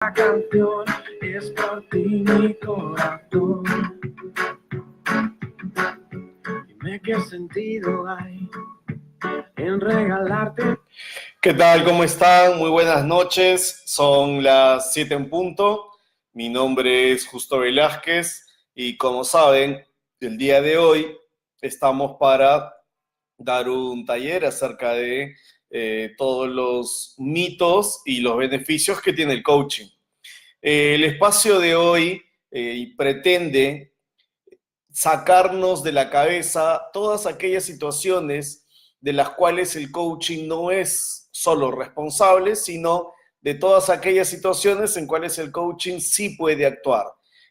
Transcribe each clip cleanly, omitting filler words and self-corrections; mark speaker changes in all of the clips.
Speaker 1: La canción es por ti mi corazón. Dime qué sentido hay en regalarte.
Speaker 2: ¿Qué tal? ¿Cómo están? Muy buenas noches. Son las 7 en punto. Mi nombre es Justo Velázquez y como saben, el día de hoy estamos para dar un taller acerca de todos los mitos y los beneficios que tiene el coaching. El espacio de hoy pretende sacarnos de la cabeza todas aquellas situaciones de las cuales el coaching no es solo responsable, sino de todas aquellas situaciones en cuales el coaching sí puede actuar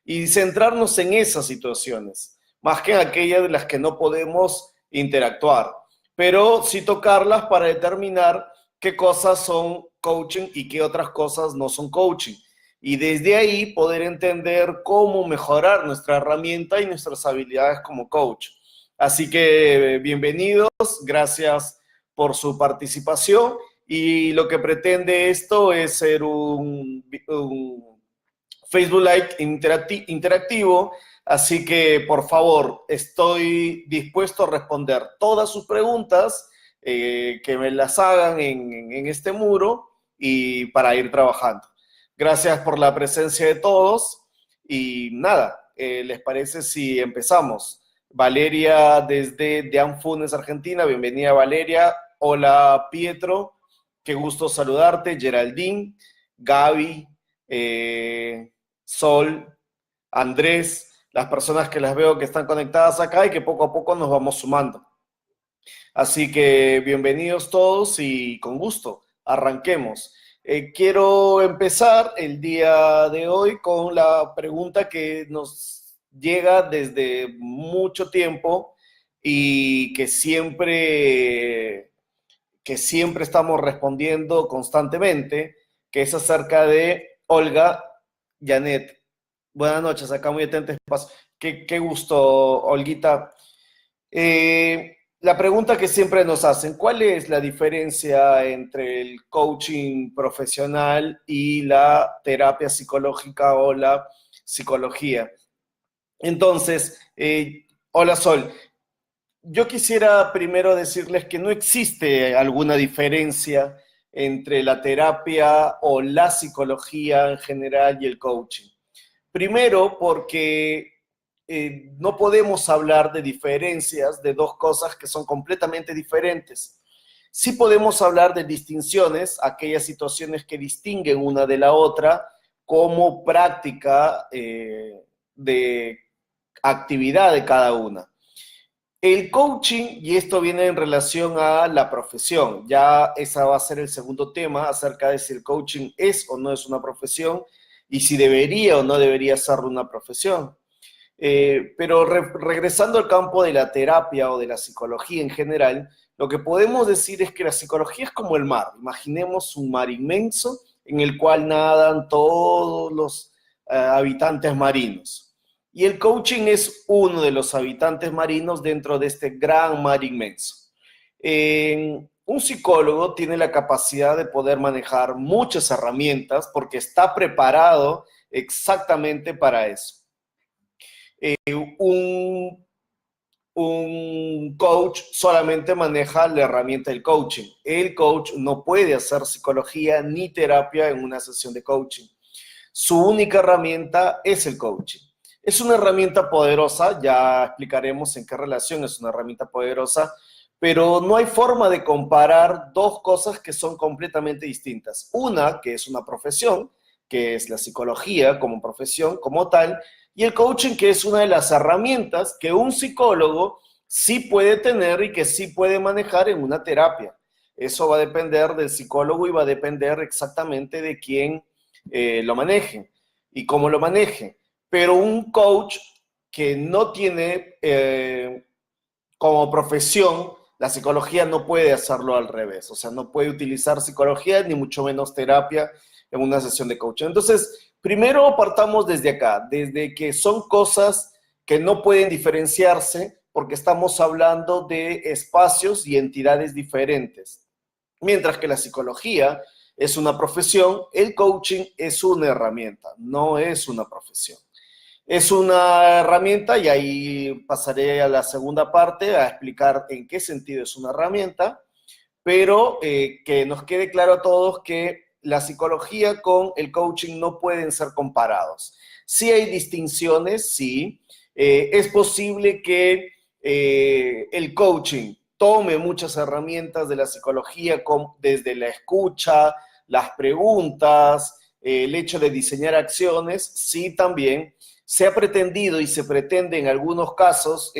Speaker 2: y centrarnos en esas situaciones, más que en aquellas de las que no podemos interactuar, pero sí tocarlas para determinar qué cosas son coaching y qué otras cosas no son coaching. Y desde ahí poder entender cómo mejorar nuestra herramienta y nuestras habilidades como coach. Así que bienvenidos, gracias por su participación y lo que pretende esto es ser un Facebook Live interactivo, así que por favor estoy dispuesto a responder todas sus preguntas, que me las hagan en este muro y para ir trabajando. Gracias por la presencia de todos y nada, ¿les parece si empezamos? Valeria desde Deanfunes, Argentina, bienvenida Valeria. Hola Pietro, qué gusto saludarte. Geraldine, Gaby, Sol, Andrés, las personas que las veo que están conectadas acá y que poco a poco nos vamos sumando. Así que bienvenidos todos y con gusto, arranquemos. Quiero empezar el día de hoy con la pregunta que nos llega desde mucho tiempo y que siempre estamos respondiendo constantemente, que es acerca de Olga Janet. Buenas noches, acá muy atento. Qué gusto, Olguita. La pregunta que siempre nos hacen, ¿cuál es la diferencia entre el coaching profesional y la terapia psicológica o la psicología? Entonces, hola Sol, yo quisiera primero decirles que no existe alguna diferencia entre la terapia o la psicología en general y el coaching. Primero, porque no podemos hablar de diferencias de dos cosas que son completamente diferentes. Sí podemos hablar de distinciones, aquellas situaciones que distinguen una de la otra como práctica de actividad de cada una. El coaching, y esto viene en relación a la profesión, ya esa va a ser el segundo tema acerca de si el coaching es o no es una profesión y si debería o no debería ser una profesión. Pero regresando al campo de la terapia o de la psicología en general, lo que podemos decir es que la psicología es como el mar. Imaginemos un mar inmenso en el cual nadan todos los habitantes marinos. Y el coaching es uno de los habitantes marinos dentro de este gran mar inmenso. Un psicólogo tiene la capacidad de poder manejar muchas herramientas porque está preparado exactamente para eso. Un coach solamente maneja la herramienta del coaching. El coach no puede hacer psicología ni terapia en una sesión de coaching. Su única herramienta es el coaching. Es una herramienta poderosa, ya explicaremos en qué relación es una herramienta poderosa, pero no hay forma de comparar dos cosas que son completamente distintas. Una, que es una profesión, que es la psicología como profesión, como tal, y el coaching, que es una de las herramientas que un psicólogo sí puede tener y que sí puede manejar en una terapia. Eso va a depender del psicólogo y va a depender exactamente de quién lo maneje y cómo lo maneje. Pero un coach que no tiene como profesión, la psicología no puede hacerlo al revés. O sea, no puede utilizar psicología ni mucho menos terapia en una sesión de coaching. Entonces, primero partamos desde acá, desde que son cosas que no pueden diferenciarse porque estamos hablando de espacios y entidades diferentes. Mientras que la psicología es una profesión, el coaching es una herramienta, no es una profesión. Es una herramienta y ahí pasaré a la segunda parte a explicar en qué sentido es una herramienta, pero que nos quede claro a todos que la psicología con el coaching no pueden ser comparados. Sí hay distinciones, sí. Es posible que el coaching tome muchas herramientas de la psicología desde la escucha, las preguntas, el hecho de diseñar acciones, sí también. Se ha pretendido y se pretende en algunos casos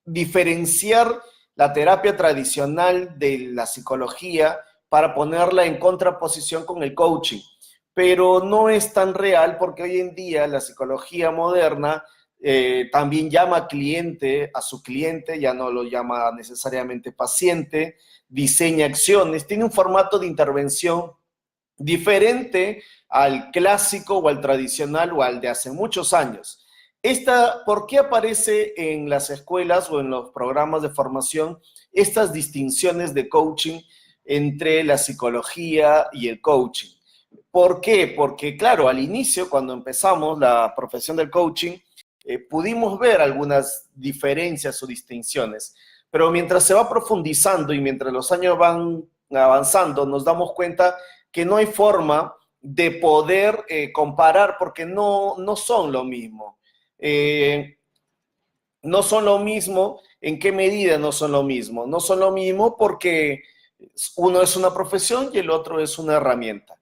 Speaker 2: diferenciar la terapia tradicional de la psicología para ponerla en contraposición con el coaching, pero no es tan real porque hoy en día la psicología moderna también llama cliente a su cliente, ya no lo llama necesariamente paciente, diseña acciones, tiene un formato de intervención diferente al clásico o al tradicional o al de hace muchos años. ¿Por qué aparece en las escuelas o en los programas de formación estas distinciones de coaching entre la psicología y el coaching? ¿Por qué? Porque, claro, al inicio, cuando empezamos la profesión del coaching, pudimos ver algunas diferencias o distinciones, pero mientras se va profundizando y mientras los años van avanzando, nos damos cuenta que no hay forma de poder comparar porque no son lo mismo. No son lo mismo, ¿en qué medida no son lo mismo? No son lo mismo porque uno es una profesión y el otro es una herramienta.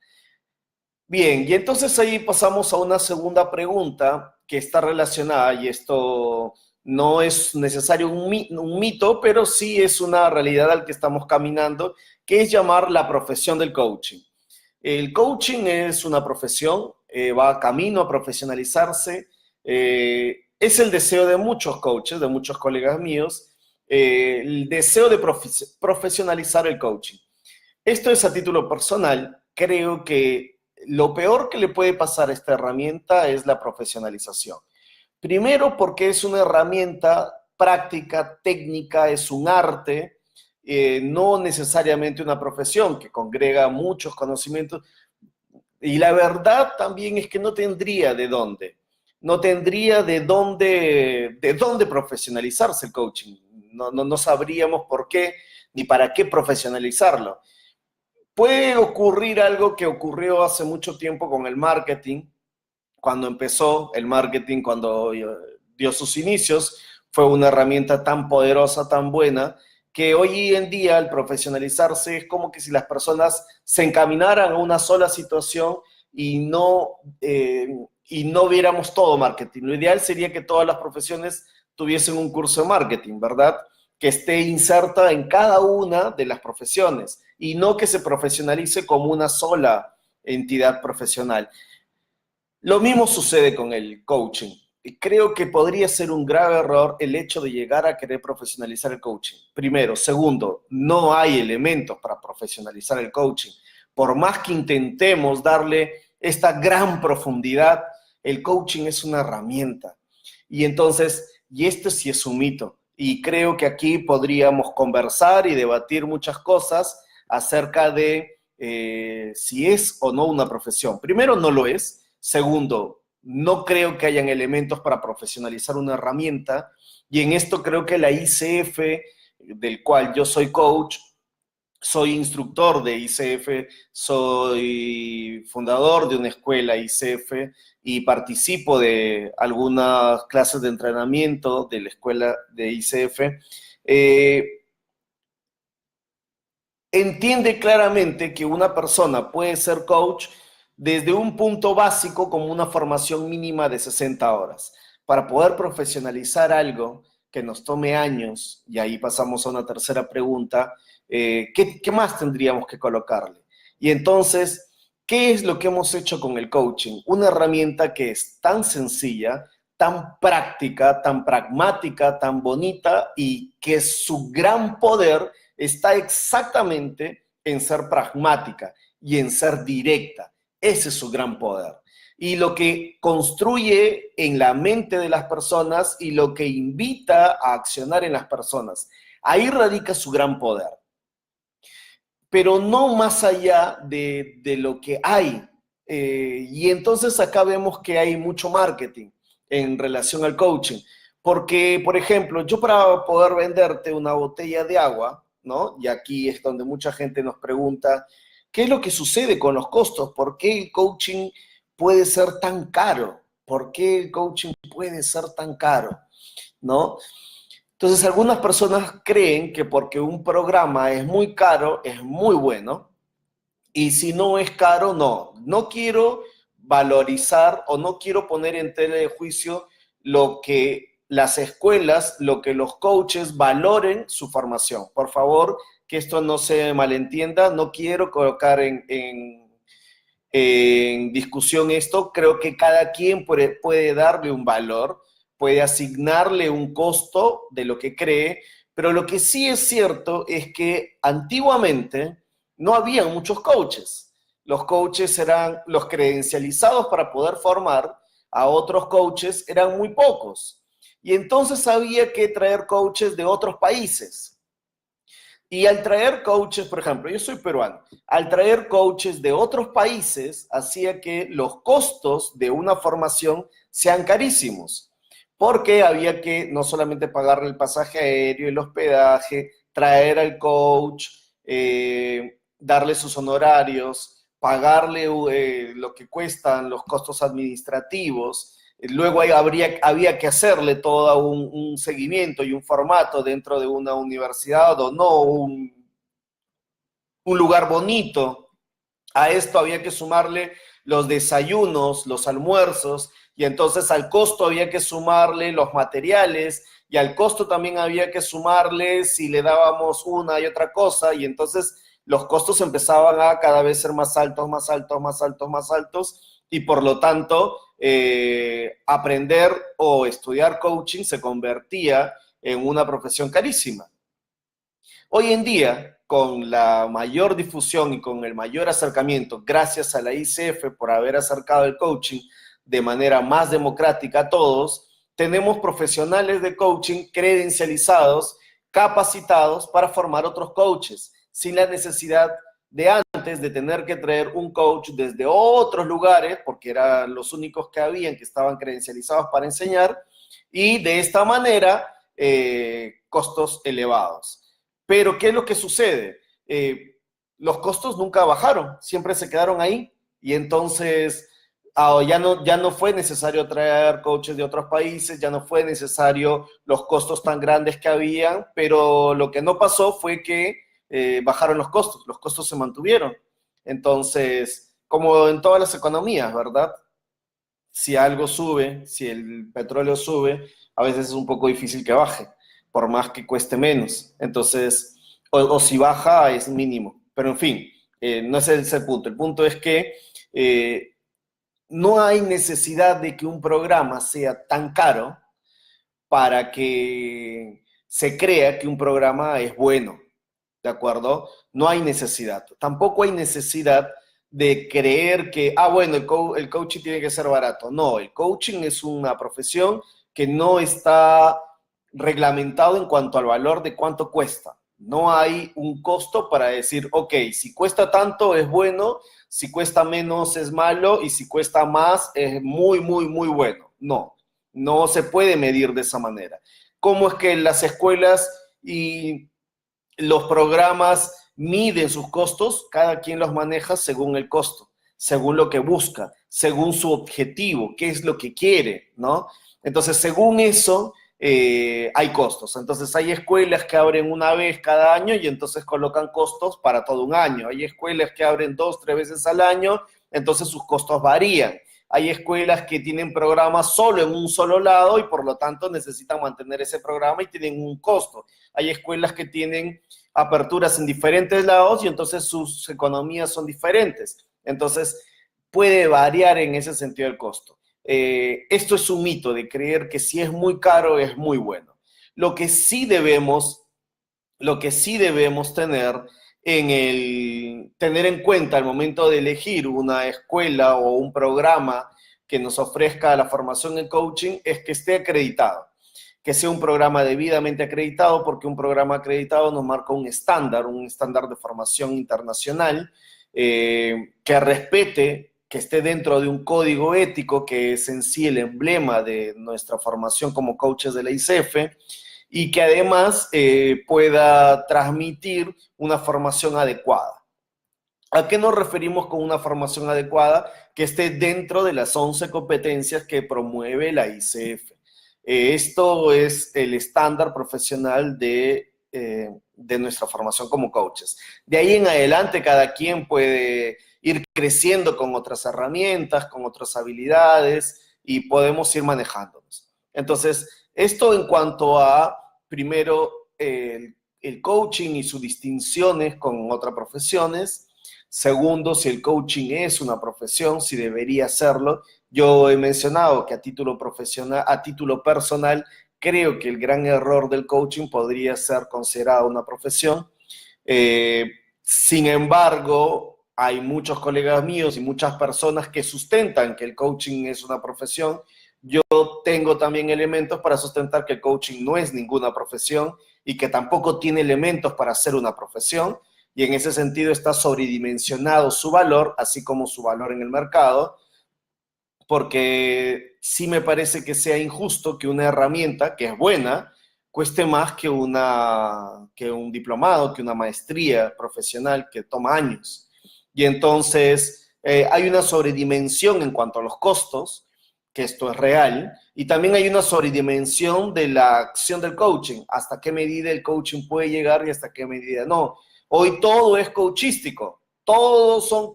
Speaker 2: Bien, y entonces ahí pasamos a una segunda pregunta que está relacionada, y esto no es necesario un mito, pero sí es una realidad al que estamos caminando, que es llamar la profesión del coaching. El coaching es una profesión, va camino a profesionalizarse, es el deseo de muchos coaches, de muchos colegas míos, el deseo de profesionalizar el coaching. Esto es a título personal, creo que lo peor que le puede pasar a esta herramienta es la profesionalización. Primero porque es una herramienta práctica, técnica, es un arte, no necesariamente una profesión que congrega muchos conocimientos. Y la verdad también es que no tendría de dónde. No tendría de dónde profesionalizarse el coaching. No sabríamos por qué ni para qué profesionalizarlo. Puede ocurrir algo que ocurrió hace mucho tiempo con el marketing, cuando empezó el marketing, cuando dio sus inicios, fue una herramienta tan poderosa, tan buena, que hoy en día al profesionalizarse es como que si las personas se encaminaran a una sola situación y no viéramos todo marketing. Lo ideal sería que todas las profesiones tuviesen un curso de marketing, ¿verdad? Que esté inserta en cada una de las profesiones y no que se profesionalice como una sola entidad profesional. Lo mismo sucede con el coaching. Creo que podría ser un grave error el hecho de llegar a querer profesionalizar el coaching. Primero. Segundo, no hay elementos para profesionalizar el coaching. Por más que intentemos darle esta gran profundidad, el coaching es una herramienta. Y entonces, y esto sí es un mito. Y creo que aquí podríamos conversar y debatir muchas cosas acerca de si es o no una profesión. Primero, no lo es. Segundo, no creo que hayan elementos para profesionalizar una herramienta, y en esto creo que la ICF, del cual yo soy coach, soy instructor de ICF, soy fundador de una escuela ICF y participo de algunas clases de entrenamiento de la escuela de ICF. Entiende claramente que una persona puede ser coach desde un punto básico como una formación mínima de 60 horas. Para poder profesionalizar algo que nos tome años, y ahí pasamos a una tercera pregunta, ¿qué más tendríamos que colocarle? Y entonces, ¿qué es lo que hemos hecho con el coaching? Una herramienta que es tan sencilla, tan práctica, tan pragmática, tan bonita, y que su gran poder está exactamente en ser pragmática y en ser directa. Ese es su gran poder. Y lo que construye en la mente de las personas y lo que invita a accionar en las personas. Ahí radica su gran poder. pero no más allá de lo que hay. Y entonces acá vemos que hay mucho marketing en relación al coaching. Porque, por ejemplo, yo para poder venderte una botella de agua, ¿no? Y aquí es donde mucha gente nos pregunta, ¿qué es lo que sucede con los costos? ¿Por qué el coaching puede ser tan caro? ¿Por qué el coaching puede ser tan caro? ¿No? Entonces, algunas personas creen que porque un programa es muy caro, es muy bueno, y si no es caro, no. No quiero valorizar o no quiero poner en tela de juicio lo que las escuelas, lo que los coaches valoren su formación. Por favor, que esto no se malentienda, no quiero colocar en discusión esto. Creo que cada quien puede darle un valor, puede asignarle un costo de lo que cree, pero lo que sí es cierto es que antiguamente no había muchos coaches. Los coaches eran los credencializados para poder formar a otros coaches, eran muy pocos. Y entonces había que traer coaches de otros países. Y al traer coaches, por ejemplo, yo soy peruano, al traer coaches de otros países, hacía que los costos de una formación sean carísimos, porque había que no solamente pagarle el pasaje aéreo, el hospedaje, traer al coach, darle sus honorarios, pagarle lo que cuestan los costos administrativos. Luego había que hacerle todo un seguimiento y un formato dentro de una universidad o no, un lugar bonito. A esto había que sumarle los desayunos, los almuerzos, y entonces al costo había que sumarle los materiales, y al costo también había que sumarle si le dábamos una y otra cosa, y entonces los costos empezaban a cada vez ser más altos, más altos, más altos, más altos, y por lo tanto aprender o estudiar coaching se convertía en una profesión carísima. Hoy en día, con la mayor difusión y con el mayor acercamiento, gracias a la ICF por haber acercado el coaching de manera más democrática a todos, tenemos profesionales de coaching credencializados, capacitados para formar otros coaches, sin la necesidad de antes de tener que traer un coach desde otros lugares, porque eran los únicos que habían que estaban credencializados para enseñar, y de esta manera, costos elevados. Pero, ¿qué es lo que sucede? Los costos nunca bajaron, siempre se quedaron ahí, y entonces ya no fue necesario traer coaches de otros países, ya no fue necesario los costos tan grandes que habían, pero lo que no pasó fue que bajaron los costos se mantuvieron. Entonces, como en todas las economías, ¿verdad? Si algo sube, si el petróleo sube, a veces es un poco difícil que baje, por más que cueste menos. Entonces, o si baja, es mínimo. Pero en fin, no es ese el punto. El punto es que no hay necesidad de que un programa sea tan caro para que se crea que un programa es bueno, ¿de acuerdo? No hay necesidad. Tampoco hay necesidad de creer que, bueno, el coaching tiene que ser barato. No, el coaching es una profesión que no está reglamentado en cuanto al valor de cuánto cuesta. No hay un costo para decir, ok, si cuesta tanto es bueno, si cuesta menos es malo y si cuesta más es muy, muy, muy bueno. No, no se puede medir de esa manera. ¿Cómo es que las escuelas y los programas miden sus costos? Cada quien los maneja según el costo, según lo que busca, según su objetivo, qué es lo que quiere, ¿no? Entonces, según eso, hay costos. Entonces, hay escuelas que abren una vez cada año y entonces colocan costos para todo un año. Hay escuelas que abren 2, 3 veces al año, entonces sus costos varían. Hay escuelas que tienen programas solo en un solo lado y por lo tanto necesitan mantener ese programa y tienen un costo. Hay escuelas que tienen aperturas en diferentes lados y entonces sus economías son diferentes. Entonces, puede variar en ese sentido el costo. Esto es un mito de creer que si es muy caro es muy bueno. Lo que sí debemos tener tener en cuenta al momento de elegir una escuela o un programa que nos ofrezca la formación en coaching es que esté acreditado. que sea un programa debidamente acreditado, porque un programa acreditado nos marca un estándar de formación internacional, que respete, que esté dentro de un código ético, que es en sí el emblema de nuestra formación como coaches de la ICF, y que además pueda transmitir una formación adecuada. ¿A qué nos referimos con una formación adecuada? Que esté dentro de las 11 competencias que promueve la ICF. Esto es el estándar profesional de nuestra formación como coaches. De ahí en adelante, cada quien puede ir creciendo con otras herramientas, con otras habilidades y podemos ir manejándonos. Entonces, esto en cuanto a, primero, el coaching y sus distinciones con otras profesiones. Segundo, si el coaching es una profesión, si debería serlo. Yo he mencionado que a título profesional, a título personal, creo que el gran error del coaching podría ser considerado una profesión. Sin embargo, hay muchos colegas míos y muchas personas que sustentan que el coaching es una profesión. Yo tengo también elementos para sustentar que el coaching no es ninguna profesión y que tampoco tiene elementos para ser una profesión. Y en ese sentido está sobredimensionado su valor, así como su valor en el mercado, porque sí me parece que sea injusto que una herramienta, que es buena, cueste más que un diplomado, que una maestría profesional que toma años. Y entonces hay una sobredimensión en cuanto a los costos, que esto es real, y también hay una sobredimensión de la acción del coaching, hasta qué medida el coaching puede llegar y hasta qué medida no. Hoy todo es coachístico, todos son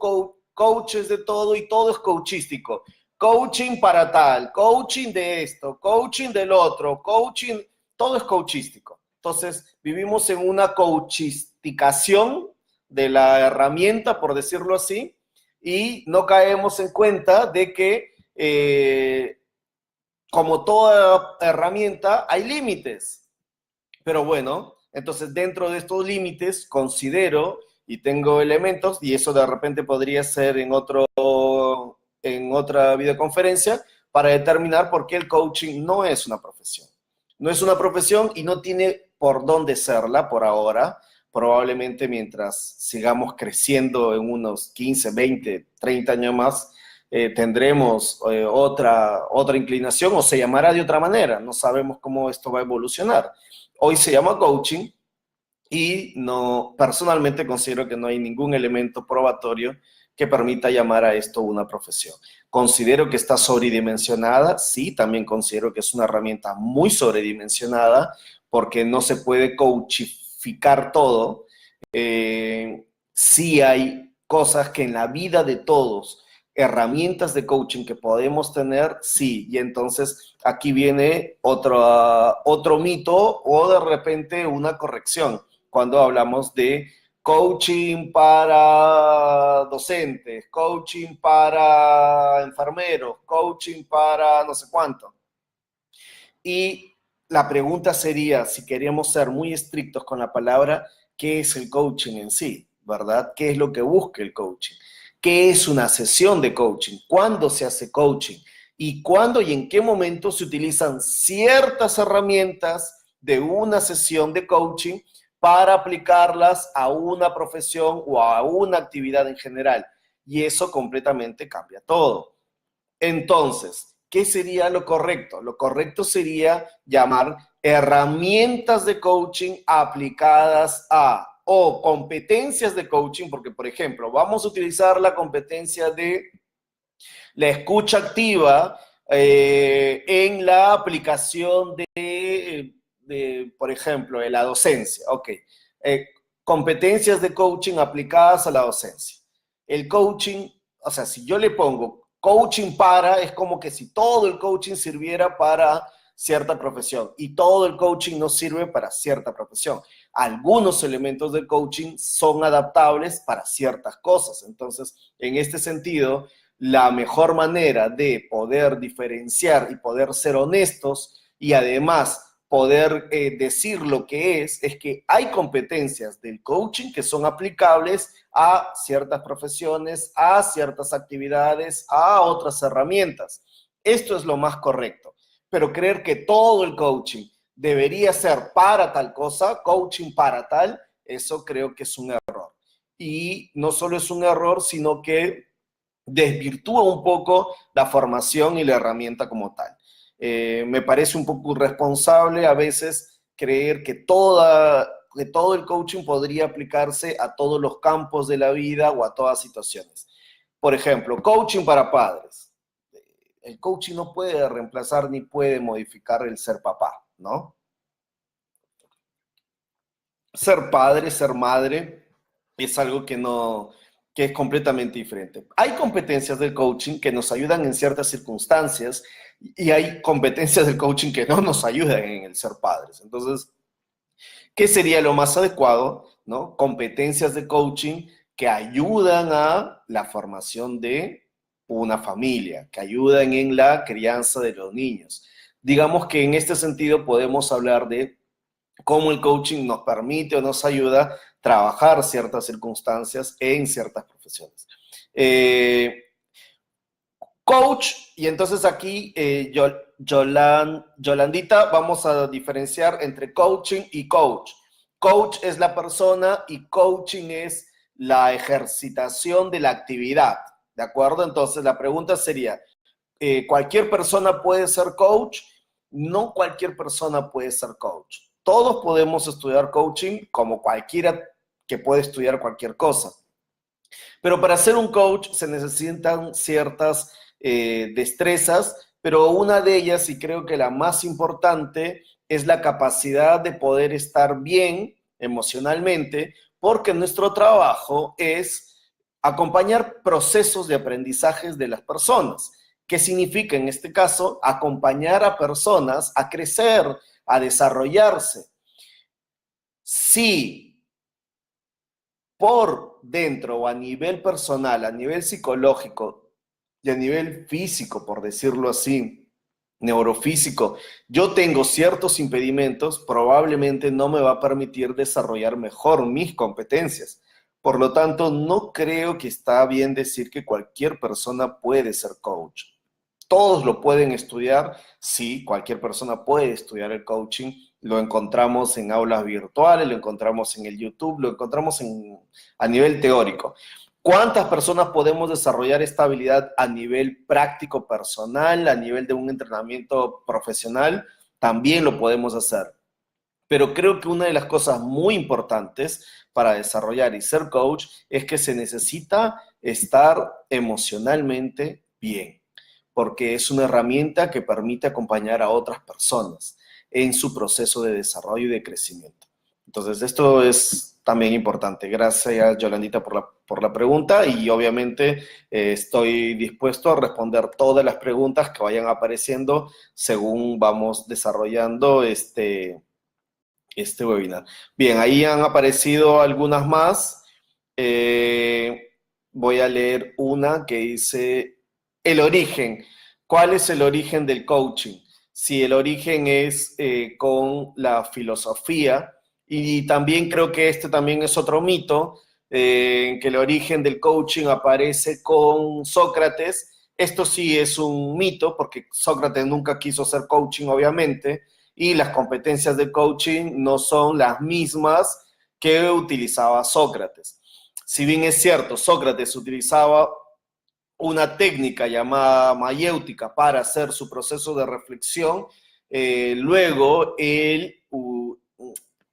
Speaker 2: coaches de todo y todo es coachístico. Coaching para tal, coaching de esto, coaching del otro, coaching, todo es coachístico. Entonces, vivimos en una coachisticación de la herramienta, por decirlo así, y no caemos en cuenta de que, como toda herramienta, hay límites. Pero bueno, entonces dentro de estos límites considero y tengo elementos, y eso de repente podría ser en otra videoconferencia, para determinar por qué el coaching no es una profesión. No es una profesión y no tiene por dónde serla por ahora. Probablemente mientras sigamos creciendo en unos 15, 20, 30 años más, tendremos otra inclinación o se llamará de otra manera. No sabemos cómo esto va a evolucionar. Hoy se llama coaching y no, personalmente considero que no hay ningún elemento probatorio que permita llamar a esto una profesión. Considero que está sobredimensionada, sí, también considero que es una herramienta muy sobredimensionada porque no se puede coachificar todo. Sí hay cosas que en la vida de todos, herramientas de coaching que podemos tener, sí, y entonces aquí viene otro mito o de repente una corrección cuando hablamos de coaching para docentes, coaching para enfermeros, coaching para no sé cuánto. Y la pregunta sería, si queríamos ser muy estrictos con la palabra, ¿qué es el coaching en sí? ¿Verdad? ¿Qué es lo que busca el coaching? ¿Qué es una sesión de coaching? ¿Cuándo se hace coaching? ¿Y cuándo y en qué momento se utilizan ciertas herramientas de una sesión de coaching para aplicarlas a una profesión o a una actividad en general? Y eso completamente cambia todo. Entonces, ¿qué sería lo correcto? Lo correcto sería llamar herramientas de coaching aplicadas a o competencias de coaching, porque, por ejemplo, vamos a utilizar la competencia de la escucha activa en la aplicación por ejemplo, de la docencia. Ok. Competencias de coaching aplicadas a la docencia. El coaching, o sea, si yo le pongo coaching para, es como que si todo el coaching sirviera para cierta profesión y todo el coaching no sirve para cierta profesión. Algunos elementos del coaching son adaptables para ciertas cosas. Entonces, en este sentido, la mejor manera de poder diferenciar y poder ser honestos y además poder decir lo que es que hay competencias del coaching que son aplicables a ciertas profesiones, a ciertas actividades, a otras herramientas. Esto es lo más correcto. Pero creer que todo el coaching debería ser para tal cosa, coaching para tal, eso creo que es un error. Y no solo es un error, sino que desvirtúa un poco la formación y la herramienta como tal. Me parece un poco irresponsable a veces creer que todo el coaching podría aplicarse a todos los campos de la vida o a todas situaciones. Por ejemplo, coaching para padres. El coaching no puede reemplazar ni puede modificar el ser papá, ¿no? Ser padre, ser madre, es algo que es completamente diferente. Hay competencias del coaching que nos ayudan en ciertas circunstancias y hay competencias del coaching que no nos ayudan en el ser padres. Entonces, ¿qué sería lo más adecuado? ¿No? Competencias de coaching que ayudan a la formación de una familia, que ayudan en la crianza de los niños. Digamos que en este sentido podemos hablar de cómo el coaching nos permite o nos ayuda a trabajar ciertas circunstancias en ciertas profesiones. Coach, y entonces aquí, Yolandita, vamos a diferenciar entre coaching y coach. Coach es la persona y coaching es la ejercitación de la actividad, ¿de acuerdo? Entonces la pregunta sería, ¿cualquier persona puede ser coach? No cualquier persona puede ser coach. Todos podemos estudiar coaching como cualquiera que puede estudiar cualquier cosa. Pero para ser un coach se necesitan ciertas destrezas, pero una de ellas, y creo que la más importante, es la capacidad de poder estar bien emocionalmente, porque nuestro trabajo es acompañar procesos de aprendizajes de las personas. ¿Qué significa en este caso? Acompañar a personas a crecer, a desarrollarse. Si por dentro o a nivel personal, a nivel psicológico y a nivel físico, por decirlo así, neurofísico, yo tengo ciertos impedimentos, probablemente no me va a permitir desarrollar mejor mis competencias. Por lo tanto, no creo que está bien decir que cualquier persona puede ser coach. Todos lo pueden estudiar, sí, cualquier persona puede estudiar el coaching, lo encontramos en aulas virtuales, lo encontramos en el YouTube, lo encontramos a nivel teórico. ¿Cuántas personas podemos desarrollar esta habilidad a nivel práctico personal, a nivel de un entrenamiento profesional? También lo podemos hacer. Pero creo que una de las cosas muy importantes para desarrollar y ser coach es que se necesita estar emocionalmente bien, porque es una herramienta que permite acompañar a otras personas en su proceso de desarrollo y de crecimiento. Entonces, esto es también importante. Gracias, Yolandita, por la pregunta y obviamente estoy dispuesto a responder todas las preguntas que vayan apareciendo según vamos desarrollando este webinar. Bien, ahí han aparecido algunas más. Voy a leer una que dice, el origen. ¿Cuál es el origen del coaching? Si el origen es con la filosofía, y también creo que este también es otro mito, que el origen del coaching aparece con Sócrates. Esto sí es un mito, porque Sócrates nunca quiso ser coaching, obviamente, y las competencias de coaching no son las mismas que utilizaba Sócrates. Si bien es cierto, Sócrates utilizaba una técnica llamada mayéutica para hacer su proceso de reflexión, luego él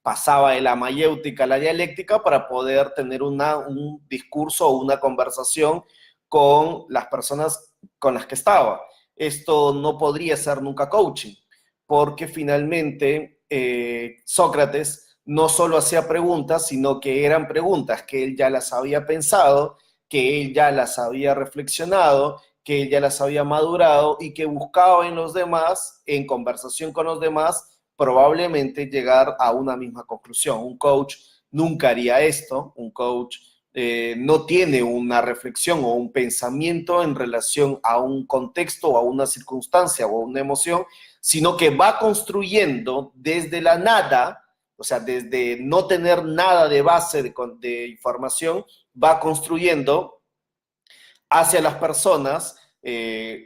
Speaker 2: pasaba de la mayéutica a la dialéctica para poder tener un discurso o una conversación con las personas con las que estaba. Esto no podría ser nunca coaching, porque finalmente Sócrates no solo hacía preguntas, sino que eran preguntas que él ya las había pensado, que él ya las había reflexionado, que él ya las había madurado y que buscaba en los demás, en conversación con los demás, probablemente llegar a una misma conclusión. Un coach nunca haría esto, un coach no tiene una reflexión o un pensamiento en relación a un contexto o a una circunstancia o a una emoción, sino que va construyendo desde la nada, o sea, desde no tener nada de base de información, va construyendo hacia las personas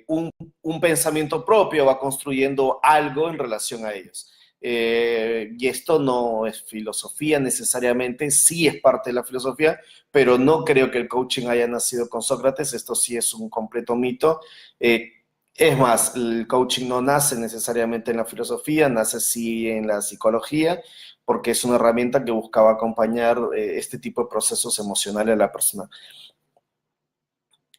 Speaker 2: un pensamiento propio, va construyendo algo en relación a ellos. y esto no es filosofía necesariamente, sí es parte de la filosofía, pero no creo que el coaching haya nacido con Sócrates, esto sí es un completo mito. Es más, el coaching no nace necesariamente en la filosofía, nace sí en la psicología, porque es una herramienta que buscaba acompañar este tipo de procesos emocionales a la persona.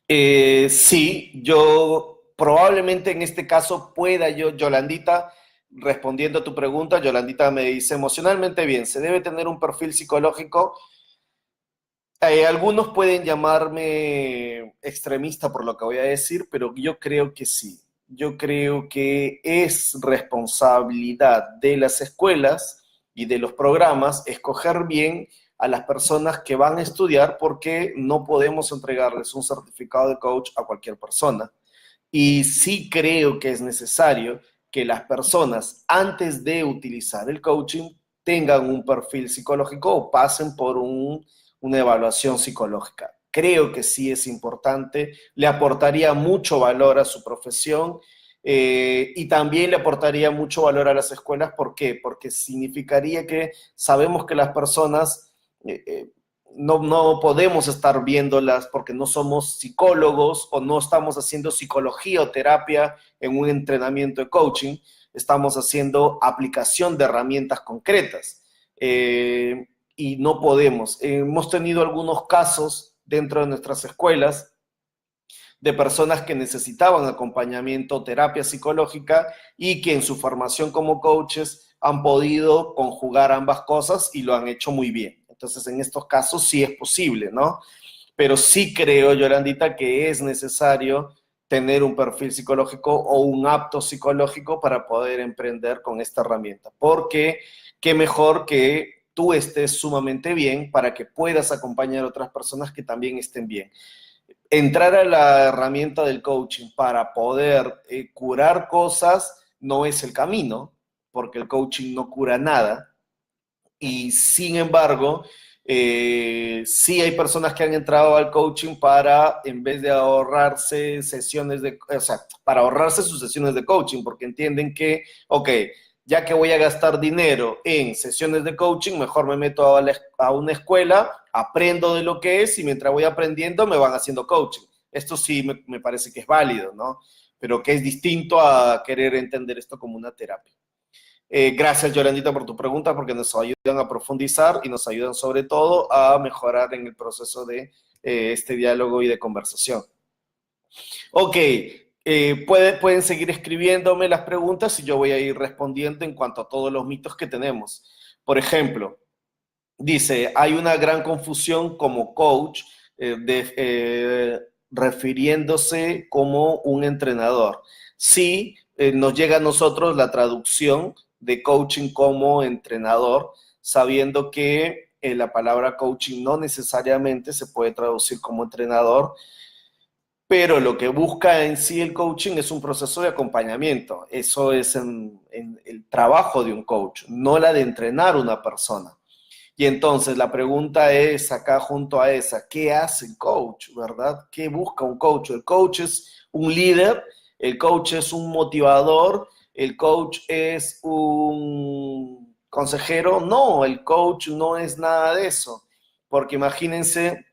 Speaker 2: Sí, yo probablemente en este caso pueda yo, Yolandita, respondiendo a tu pregunta, Yolandita me dice emocionalmente bien, se debe tener un perfil psicológico. Algunos pueden llamarme extremista por lo que voy a decir, pero yo creo que sí. Yo creo que es responsabilidad de las escuelas y de los programas escoger bien a las personas que van a estudiar porque no podemos entregarles un certificado de coach a cualquier persona. Y sí creo que es necesario que las personas, antes de utilizar el coaching, tengan un perfil psicológico o pasen por una evaluación psicológica. Creo que sí es importante, le aportaría mucho valor a su profesión y también le aportaría mucho valor a las escuelas. ¿Por qué? Porque significaría que sabemos que las personas no podemos estar viéndolas porque no somos psicólogos o no estamos haciendo psicología o terapia en un entrenamiento de coaching, estamos haciendo aplicación de herramientas concretas. Y no podemos. Hemos tenido algunos casos dentro de nuestras escuelas de personas que necesitaban acompañamiento o terapia psicológica y que en su formación como coaches han podido conjugar ambas cosas y lo han hecho muy bien. Entonces, en estos casos sí es posible, ¿no? Pero sí creo, Yolandita, que es necesario tener un perfil psicológico o un apto psicológico para poder emprender con esta herramienta. Porque qué mejor que tú estés sumamente bien para que puedas acompañar a otras personas que también estén bien. Entrar a la herramienta del coaching para poder curar cosas no es el camino, porque el coaching no cura nada. Y sin embargo, sí hay personas que han entrado al coaching para, en vez de ahorrarse sesiones de, o sea, para ahorrarse sus sesiones de coaching, porque entienden que, ok, ya que voy a gastar dinero en sesiones de coaching, mejor me meto a una escuela, aprendo de lo que es y mientras voy aprendiendo me van haciendo coaching. Esto sí me parece que es válido, ¿no? Pero que es distinto a querer entender esto como una terapia. Gracias, Yolandita, por tu pregunta, porque nos ayudan a profundizar y nos ayudan sobre todo a mejorar en el proceso de este diálogo y de conversación. Ok, pueden seguir escribiéndome las preguntas y yo voy a ir respondiendo en cuanto a todos los mitos que tenemos. Por ejemplo, dice, hay una gran confusión como coach refiriéndose como un entrenador. Sí, nos llega a nosotros la traducción de coaching como entrenador, sabiendo que la palabra coaching no necesariamente se puede traducir como entrenador, pero lo que busca en sí el coaching es un proceso de acompañamiento. Eso es en el trabajo de un coach, no la de entrenar a una persona. Y entonces la pregunta es acá junto a esa, ¿qué hace el coach, verdad? ¿Qué busca un coach? El coach es un líder, el coach es un motivador, el coach es un consejero. No, el coach no es nada de eso, porque imagínense,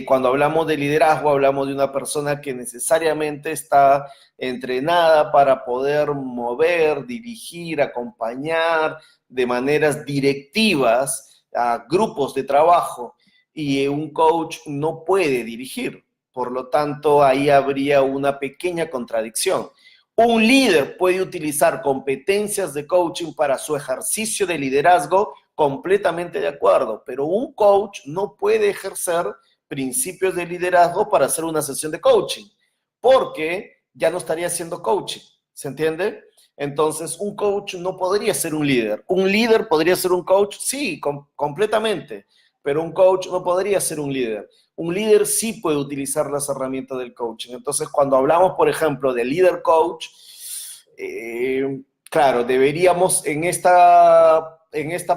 Speaker 2: cuando hablamos de liderazgo, hablamos de una persona que necesariamente está entrenada para poder mover, dirigir, acompañar de maneras directivas a grupos de trabajo, y un coach no puede dirigir. Por lo tanto, ahí habría una pequeña contradicción. Un líder puede utilizar competencias de coaching para su ejercicio de liderazgo, completamente de acuerdo, pero un coach no puede ejercer principios de liderazgo para hacer una sesión de coaching, porque ya no estaría haciendo coaching, ¿se entiende? Entonces, un coach no podría ser un líder. Un líder podría ser un coach, sí, completamente, pero un coach no podría ser un líder. Un líder sí puede utilizar las herramientas del coaching. Entonces, cuando hablamos, por ejemplo, de líder coach, claro, deberíamos en esta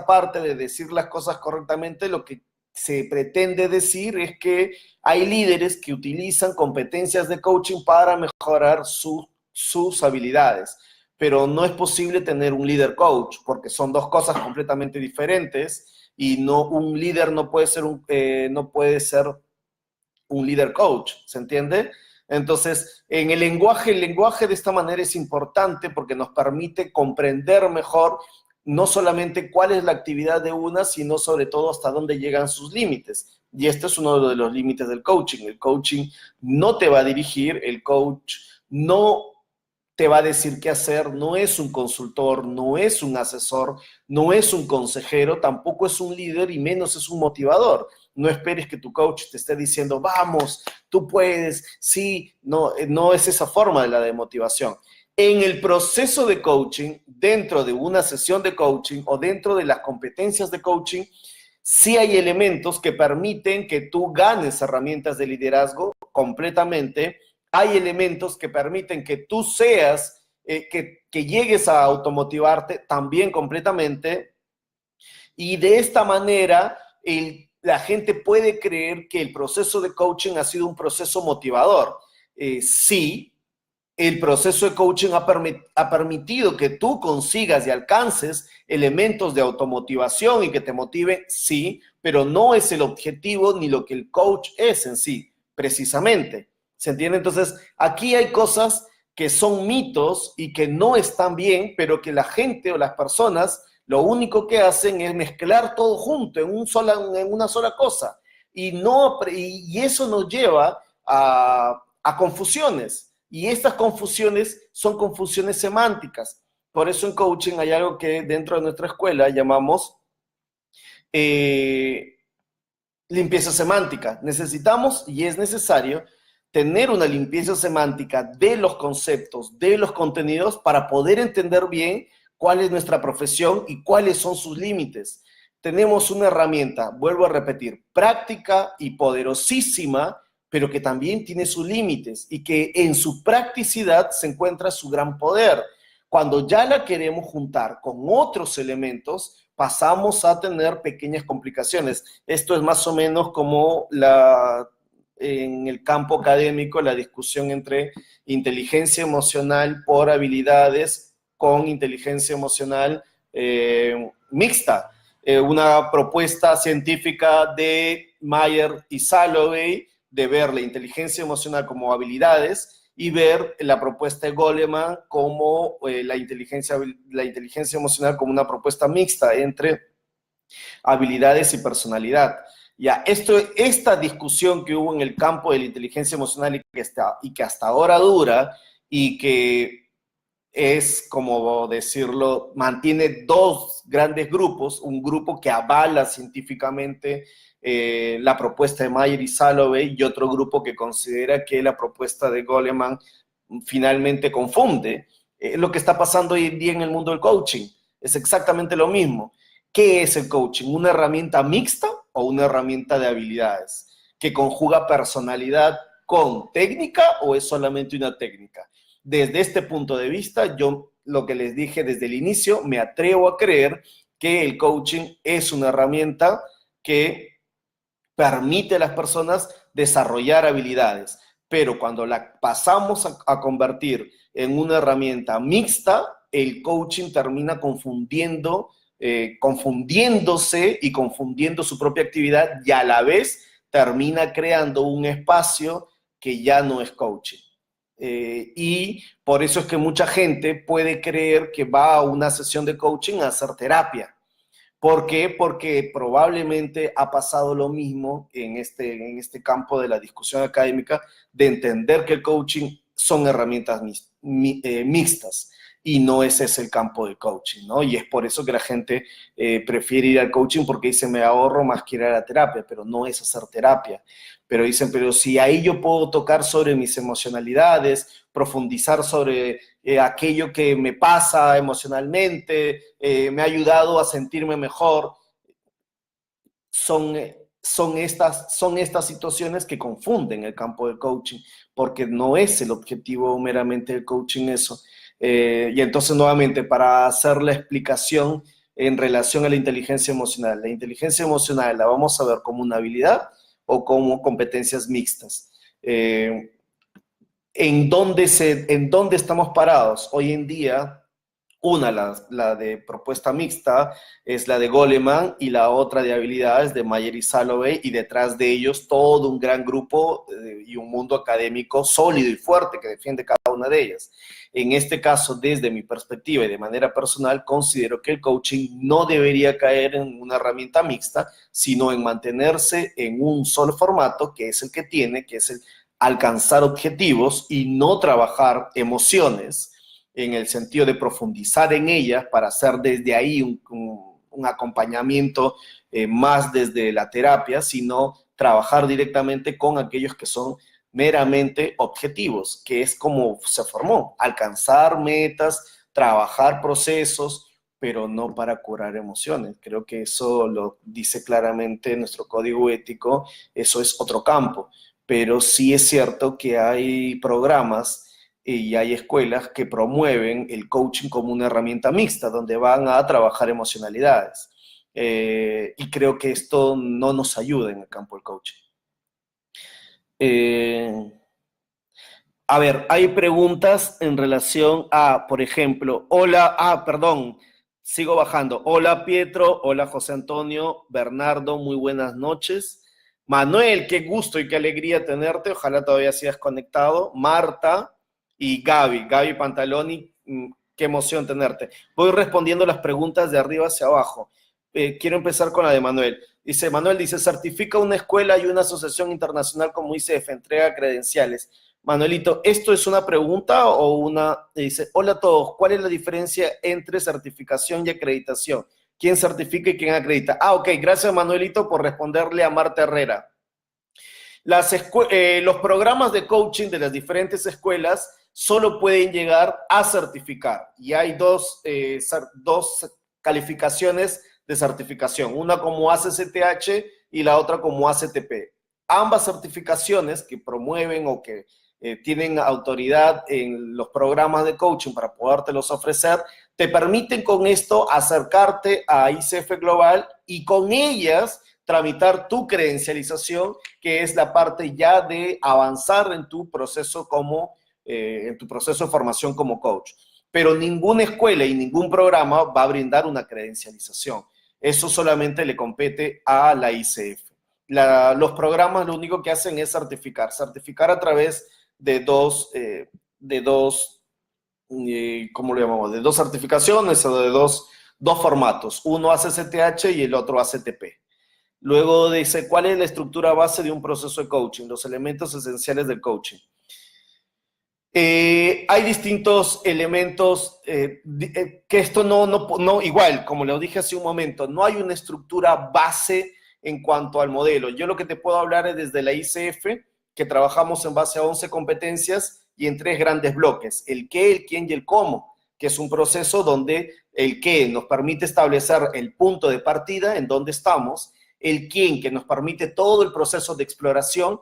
Speaker 2: parte de decir las cosas correctamente, lo que se pretende decir es que hay líderes que utilizan competencias de coaching para mejorar sus habilidades, pero no es posible tener un líder coach, porque son dos cosas completamente diferentes y no, un líder no puede ser no puede ser un líder coach, ¿se entiende? Entonces, en el lenguaje de esta manera es importante porque nos permite comprender mejor no solamente cuál es la actividad de una, sino sobre todo hasta dónde llegan sus límites. Y este es uno de los límites del coaching. El coaching no te va a dirigir, el coach no te va a decir qué hacer, no es un consultor, no es un asesor, no es un consejero, tampoco es un líder y menos es un motivador. No esperes que tu coach te esté diciendo, vamos, tú puedes, sí, no, no es esa forma de la de motivación. En el proceso de coaching, dentro de una sesión de coaching o dentro de las competencias de coaching, sí hay elementos que permiten que tú ganes herramientas de liderazgo completamente. Hay elementos que permiten que tú seas, que llegues a automotivarte también completamente. Y de esta manera, la gente puede creer que el proceso de coaching ha sido un proceso motivador. Sí, el proceso de coaching ha permitido que tú consigas y alcances elementos de automotivación y que te motive, sí, pero no es el objetivo ni lo que el coach es en sí, precisamente. ¿Se entiende? Entonces, aquí hay cosas que son mitos y que no están bien, pero que la gente o las personas lo único que hacen es mezclar todo junto en una sola cosa. Y eso nos lleva a confusiones. Y estas confusiones son confusiones semánticas. Por eso en coaching hay algo que dentro de nuestra escuela llamamos limpieza semántica. Necesitamos y es necesario tener una limpieza semántica de los conceptos, de los contenidos, para poder entender bien cuál es nuestra profesión y cuáles son sus límites. Tenemos una herramienta, vuelvo a repetir, práctica y poderosísima, pero que también tiene sus límites y que en su practicidad se encuentra su gran poder. Cuando ya la queremos juntar con otros elementos, pasamos a tener pequeñas complicaciones. Esto es más o menos como en el campo académico, la discusión entre inteligencia emocional por habilidades con inteligencia emocional mixta. Una propuesta científica de Mayer y Salovey de ver la inteligencia emocional como habilidades y ver la propuesta de Goleman como la inteligencia emocional como una propuesta mixta entre habilidades y personalidad. Ya, esta discusión que hubo en el campo de la inteligencia emocional y que hasta ahora dura y que es, como decirlo, mantiene dos grandes grupos, un grupo que avala científicamente la propuesta de Mayer y Salovey y otro grupo que considera que la propuesta de Goleman finalmente confunde. Lo que está pasando hoy en día en el mundo del coaching es exactamente lo mismo. ¿Qué es el coaching? ¿Una herramienta mixta o una herramienta de habilidades que conjuga personalidad con técnica o es solamente una técnica? Desde este punto de vista, yo lo que les dije desde el inicio, me atrevo a creer que el coaching es una herramienta que permite a las personas desarrollar habilidades, pero cuando la pasamos a convertir en una herramienta mixta, el coaching termina confundiéndose y confundiendo su propia actividad y a la vez termina creando un espacio que ya no es coaching. Y por eso es que mucha gente puede creer que va a una sesión de coaching a hacer terapia. ¿Por qué? Porque probablemente ha pasado lo mismo en este campo de la discusión académica de entender que el coaching son herramientas mixtas y no ese es el campo de coaching, ¿no? Y es por eso que la gente prefiere ir al coaching porque dice, me ahorro más que ir a la terapia, pero no es hacer terapia. Pero dicen, pero si ahí yo puedo tocar sobre mis emocionalidades, profundizar sobre aquello que me pasa emocionalmente, me ha ayudado a sentirme mejor, son estas situaciones que confunden el campo del coaching, porque no es el objetivo meramente del coaching eso. Y entonces, nuevamente, para hacer la explicación en relación a la inteligencia emocional la vamos a ver como una habilidad o como competencias mixtas. ¿En dónde estamos parados? Hoy en día, Una, la de propuesta mixta, es la de Goleman, y la otra de habilidades de Mayer y Salovey, y detrás de ellos todo un gran grupo y un mundo académico sólido y fuerte que defiende cada una de ellas. En este caso, desde mi perspectiva y de manera personal, considero que el coaching no debería caer en una herramienta mixta, sino en mantenerse en un solo formato, que es el que tiene, que es el alcanzar objetivos y no trabajar emociones, en el sentido de profundizar en ellas para hacer desde ahí un acompañamiento más desde la terapia, sino trabajar directamente con aquellos que son meramente objetivos, que es como se formó, alcanzar metas, trabajar procesos, pero no para curar emociones. Creo que eso lo dice claramente nuestro código ético, eso es otro campo, pero sí es cierto que hay programas y hay escuelas que promueven el coaching como una herramienta mixta, donde van a trabajar emocionalidades. Y creo que esto no nos ayuda en el campo del coaching. A ver, hay preguntas en relación a, por ejemplo, hola, perdón, sigo bajando. Hola Pietro, hola José Antonio, Bernardo, muy buenas noches. Manuel, qué gusto y qué alegría tenerte, ojalá todavía sigas conectado. Marta y Gaby Pantaloni, qué emoción tenerte. Voy respondiendo las preguntas de arriba hacia abajo. Quiero empezar con la de Manuel. Manuel dice, certifica una escuela y una asociación internacional como ICF, entrega credenciales. Manuelito, ¿esto es una pregunta o una? Dice, hola a todos, ¿cuál es la diferencia entre certificación y acreditación? ¿Quién certifica y quién acredita? Ok, gracias Manuelito por responderle a Marta Herrera. Los programas de coaching de las diferentes escuelas solo pueden llegar a certificar y hay dos calificaciones de certificación, una como ACCTH y la otra como ACTP. Ambas certificaciones que promueven o que tienen autoridad en los programas de coaching para podértelos ofrecer, te permiten con esto acercarte a ICF Global y con ellas tramitar tu credencialización, que es la parte ya de avanzar en tu proceso en tu proceso de formación como coach. Pero ninguna escuela y ningún programa va a brindar una credencialización. Eso solamente le compete a la ICF. Los programas lo único que hacen es certificar a través de ¿cómo lo llamamos? De dos certificaciones o de dos formatos, uno ACCTH y el otro ACTP. Luego dice, ¿cuál es la estructura base de un proceso de coaching? Los elementos esenciales del coaching. Hay distintos elementos que esto no, igual, como lo dije hace un momento, no hay una estructura base en cuanto al modelo. Yo lo que te puedo hablar es desde la ICF, que trabajamos en base a 11 competencias y en 3 grandes bloques, el qué, el quién y el cómo, que es un proceso donde el qué nos permite establecer el punto de partida en donde estamos, el quién que nos permite todo el proceso de exploración,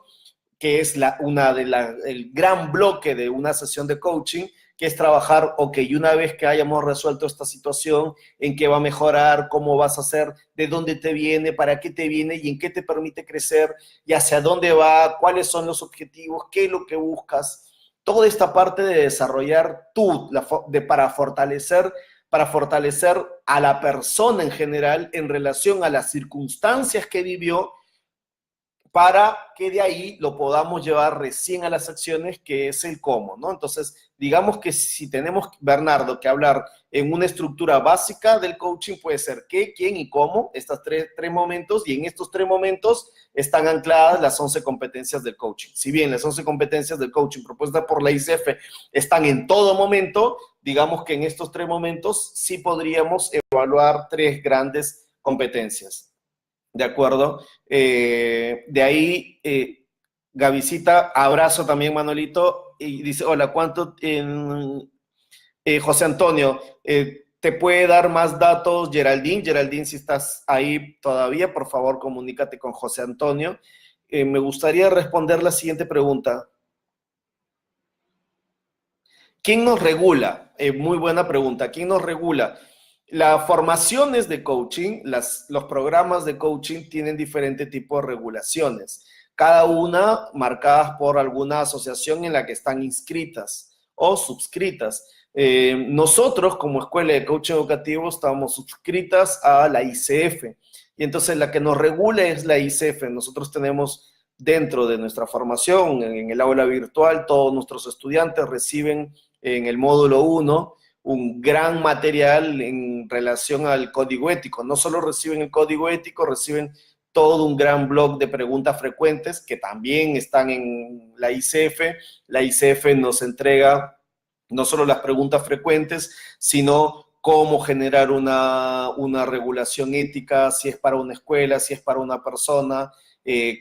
Speaker 2: que es el gran bloque de una sesión de coaching, que es trabajar, ok, una vez que hayamos resuelto esta situación, en qué va a mejorar, cómo vas a hacer, de dónde te viene, para qué te viene y en qué te permite crecer y hacia dónde va, cuáles son los objetivos, qué es lo que buscas. Toda esta parte de desarrollar para fortalecer a la persona en general en relación a las circunstancias que vivió, para que de ahí lo podamos llevar recién a las acciones, que es el cómo, ¿no? Entonces, digamos que si tenemos, Bernardo, que hablar en una estructura básica del coaching, puede ser qué, quién y cómo, estos tres momentos, y en estos 3 momentos están ancladas las 11 competencias del coaching. Si bien las 11 competencias del coaching propuestas por la ICF están en todo momento, digamos que en estos 3 momentos sí podríamos evaluar 3 grandes competencias. ¿De acuerdo? De ahí, Gavisita, abrazo también, Manolito, y dice, hola, ¿cuánto? José Antonio, ¿te puede dar más datos Geraldine? Geraldine, si estás ahí todavía, por favor, comunícate con José Antonio. Me gustaría responder la siguiente pregunta. ¿Quién nos regula? Muy buena pregunta. ¿Quién nos regula? Las formaciones de coaching, los programas de coaching tienen diferente tipo de regulaciones, cada una marcadas por alguna asociación en la que están inscritas o suscritas. Nosotros, como Escuela de Coaching Educativo, estamos suscritas a la ICF. Y entonces la que nos regula es la ICF. Nosotros tenemos dentro de nuestra formación, en el aula virtual, todos nuestros estudiantes reciben en el módulo 1 un gran material en relación al código ético. No solo reciben el código ético, reciben todo un gran blog de preguntas frecuentes que también están en la ICF. La ICF nos entrega no solo las preguntas frecuentes, sino cómo generar una regulación ética, si es para una escuela, si es para una persona,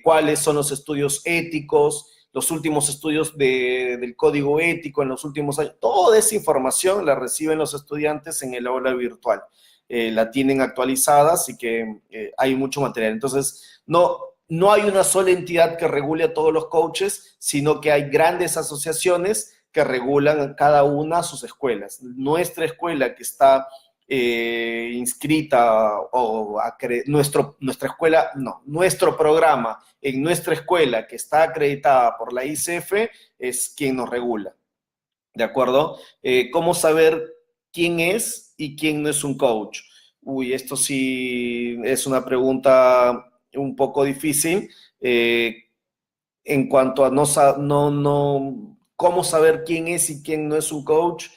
Speaker 2: cuáles son los estudios éticos, los últimos estudios del código ético en los últimos años. Toda esa información la reciben los estudiantes en el aula virtual. La tienen actualizada, así que hay mucho material. Entonces, no hay una sola entidad que regule a todos los coaches, sino que hay grandes asociaciones que regulan cada una sus escuelas. Nuestra escuela que está inscrita o nuestra escuela, no, nuestro programa en nuestra escuela que está acreditada por la ICF es quien nos regula, ¿de acuerdo? ¿Cómo saber quién es y quién no es un coach? Uy, esto sí es una pregunta un poco difícil. En cuanto a cómo saber quién es y quién no es un coach,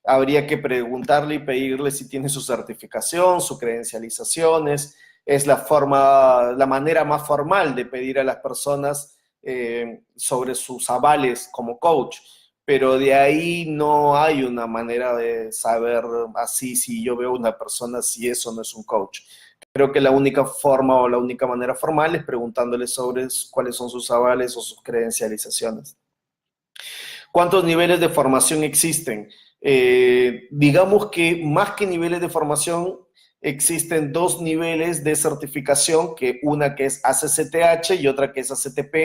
Speaker 2: habría que preguntarle y pedirle si tiene su certificación, sus credencializaciones. Es la manera más formal de pedir a las personas sobre sus avales como coach. Pero de ahí no hay una manera de saber así si yo veo una persona si eso no es un coach. Creo que la única forma o la única manera formal es preguntándole sobre cuáles son sus avales o sus credencializaciones. ¿Cuántos niveles de formación existen? Digamos que más que niveles de formación, existen dos niveles de certificación, una que es ACCTH y otra que es ACTP.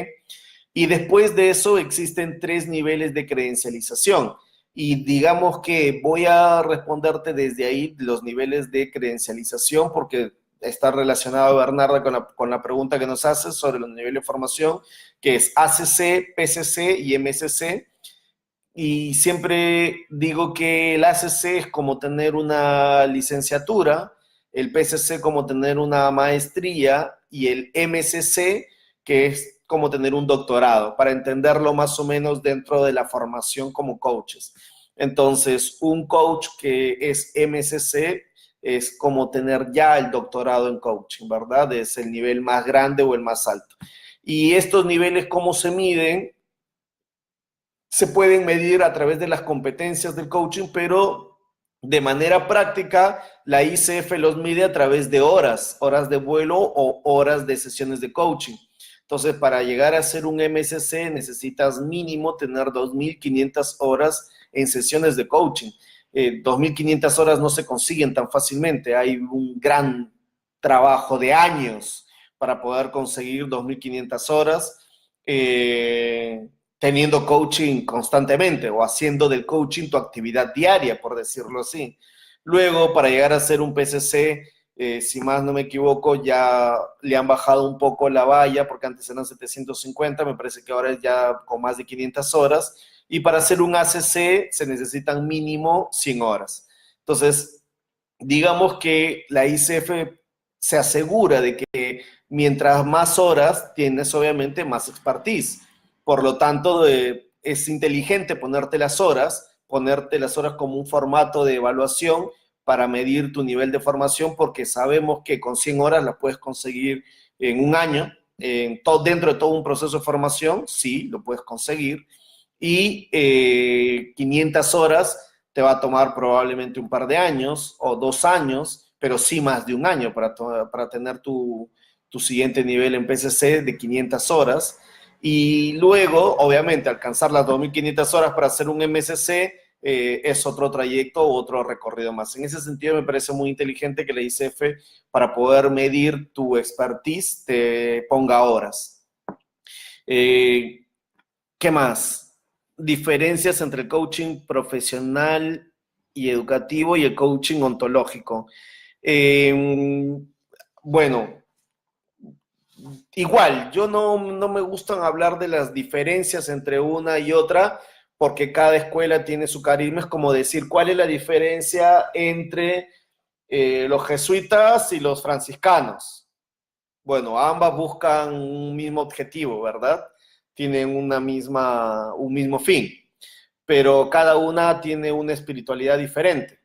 Speaker 2: Y después de eso existen 3 niveles de credencialización. Y digamos que voy a responderte desde ahí los niveles de credencialización porque está relacionado, Bernarda, con la pregunta que nos haces sobre los niveles de formación, que es ACC, PCC y MSC. Y siempre digo que el ACC es como tener una licenciatura, el PCC como tener una maestría y el MSC que es como tener un doctorado, para entenderlo más o menos dentro de la formación como coaches. Entonces, un coach que es MSC es como tener ya el doctorado en coaching, ¿verdad? Es el nivel más grande o el más alto. Y estos niveles, ¿cómo se miden? Se pueden medir a través de las competencias del coaching, pero de manera práctica, la ICF los mide a través de horas de vuelo o horas de sesiones de coaching. Entonces, para llegar a ser un MSC necesitas mínimo tener 2.500 horas en sesiones de coaching. 2.500 horas no se consiguen tan fácilmente. Hay un gran trabajo de años para poder conseguir 2.500 horas. Teniendo coaching constantemente o haciendo del coaching tu actividad diaria, por decirlo así. Luego, para llegar a ser un PCC, si más no me equivoco, ya le han bajado un poco la valla, porque antes eran 750, me parece que ahora es ya con más de 500 horas, y para hacer un ACC se necesitan mínimo 100 horas. Entonces, digamos que la ICF se asegura de que mientras más horas tienes, obviamente, más expertise. Por lo tanto, es inteligente ponerte las horas como un formato de evaluación para medir tu nivel de formación, porque sabemos que con 100 horas las puedes conseguir en un año, dentro de todo un proceso de formación, sí, lo puedes conseguir, y 500 horas te va a tomar probablemente un par de años o 2 años, pero sí más de un año para tener tu siguiente nivel en PCC de 500 horas. Y luego, obviamente, alcanzar las 2.500 horas para hacer un MSC es otro trayecto o otro recorrido más. En ese sentido, me parece muy inteligente que la ICF, para poder medir tu expertise, te ponga horas. ¿Qué más? Diferencias entre el coaching profesional y educativo y el coaching ontológico. Bueno, igual, yo no me gustan hablar de las diferencias entre una y otra, porque cada escuela tiene su carisma. Es como decir, ¿cuál es la diferencia entre los jesuitas y los franciscanos? Bueno, ambas buscan un mismo objetivo, ¿verdad? Tienen un mismo fin, pero cada una tiene una espiritualidad diferente.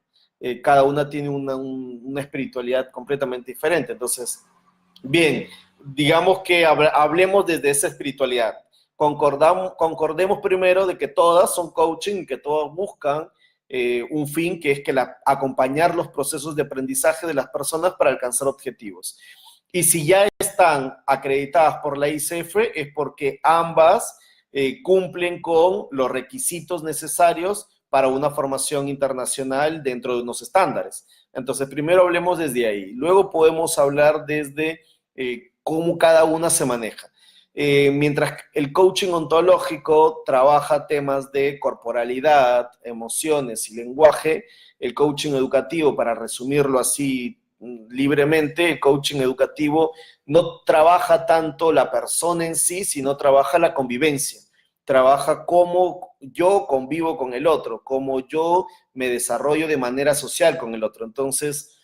Speaker 2: Cada una tiene una espiritualidad completamente diferente. Entonces, bien, digamos que hablemos desde esa espiritualidad. Concordemos primero de que todas son coaching, que todas buscan un fin, que es que acompañar los procesos de aprendizaje de las personas para alcanzar objetivos. Y si ya están acreditadas por la ICF, es porque ambas cumplen con los requisitos necesarios para una formación internacional dentro de unos estándares. Entonces, primero hablemos desde ahí. Luego podemos hablar desde cómo cada una se maneja. Mientras el coaching ontológico trabaja temas de corporalidad, emociones y lenguaje, el coaching educativo, para resumirlo así libremente, el coaching educativo no trabaja tanto la persona en sí, sino trabaja la convivencia. Trabaja cómo yo convivo con el otro, cómo yo me desarrollo de manera social con el otro. Entonces,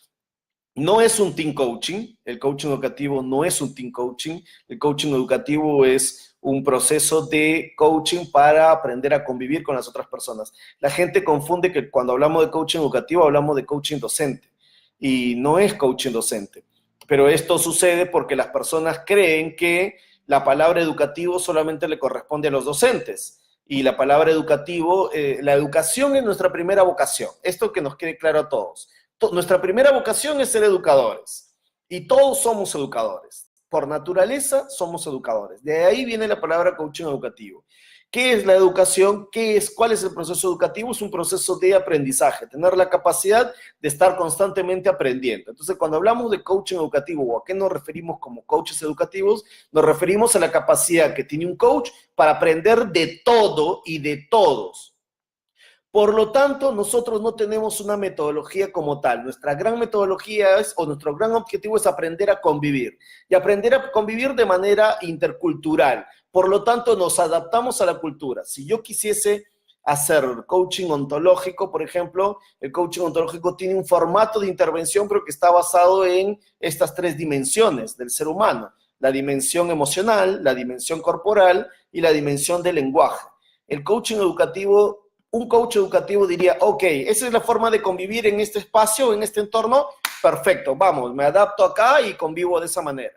Speaker 2: no es un team coaching, el coaching educativo no es un team coaching, el coaching educativo es un proceso de coaching para aprender a convivir con las otras personas. La gente confunde que cuando hablamos de coaching educativo hablamos de coaching docente, y no es coaching docente. Pero esto sucede porque las personas creen que la palabra educativo solamente le corresponde a los docentes. Y la palabra educativo, la educación es nuestra primera vocación. Esto que nos quede claro a todos. Nuestra primera vocación es ser educadores. Y todos somos educadores. Por naturaleza somos educadores. De ahí viene la palabra coaching educativo. ¿Qué es la educación? ¿Cuál es el proceso educativo? Es un proceso de aprendizaje, tener la capacidad de estar constantemente aprendiendo. Entonces, cuando hablamos de coaching educativo, ¿o a qué nos referimos como coaches educativos? Nos referimos a la capacidad que tiene un coach para aprender de todo y de todos. Por lo tanto, nosotros no tenemos una metodología como tal. Nuestra gran metodología nuestro gran objetivo es aprender a convivir. Y aprender a convivir de manera intercultural. Por lo tanto, nos adaptamos a la cultura. Si yo quisiese hacer coaching ontológico, por ejemplo, el coaching ontológico tiene un formato de intervención, pero que está basado en estas 3 dimensiones del ser humano. La dimensión emocional, la dimensión corporal y la dimensión del lenguaje. El coaching educativo, un coach educativo diría, ok, esa es la forma de convivir en este espacio, en este entorno, perfecto, vamos, me adapto acá y convivo de esa manera.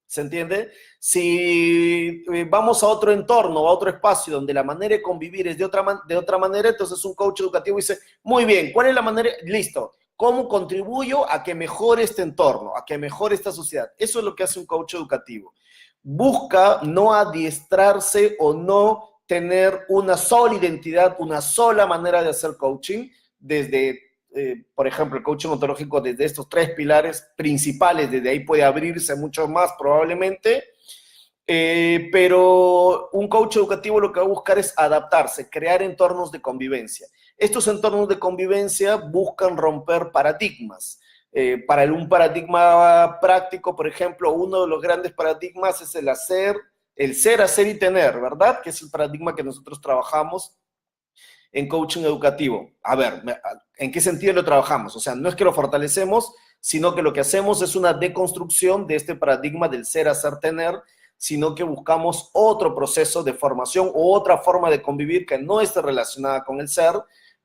Speaker 2: ¿Se entiende? Si vamos a otro entorno, a otro espacio donde la manera de convivir es de otra manera, entonces un coach educativo dice, muy bien, ¿cuál es la manera? Listo, ¿cómo contribuyo a que mejore este entorno, a que mejore esta sociedad? Eso es lo que hace un coach educativo. Busca no adiestrarse o no tener una sola identidad, una sola manera de hacer coaching, desde por ejemplo, el coaching ontológico desde estos 3 pilares principales, desde ahí puede abrirse mucho más probablemente, pero un coach educativo lo que va a buscar es adaptarse, crear entornos de convivencia. Estos entornos de convivencia buscan romper paradigmas. Para un paradigma práctico, por ejemplo, uno de los grandes paradigmas es el ser, hacer y tener, ¿verdad? Que es el paradigma que nosotros trabajamos en coaching educativo. A ver, ¿en qué sentido lo trabajamos? O sea, no es que lo fortalecemos, sino que lo que hacemos es una deconstrucción de este paradigma del ser, hacer, tener, sino que buscamos otro proceso de formación o otra forma de convivir que no esté relacionada con el ser,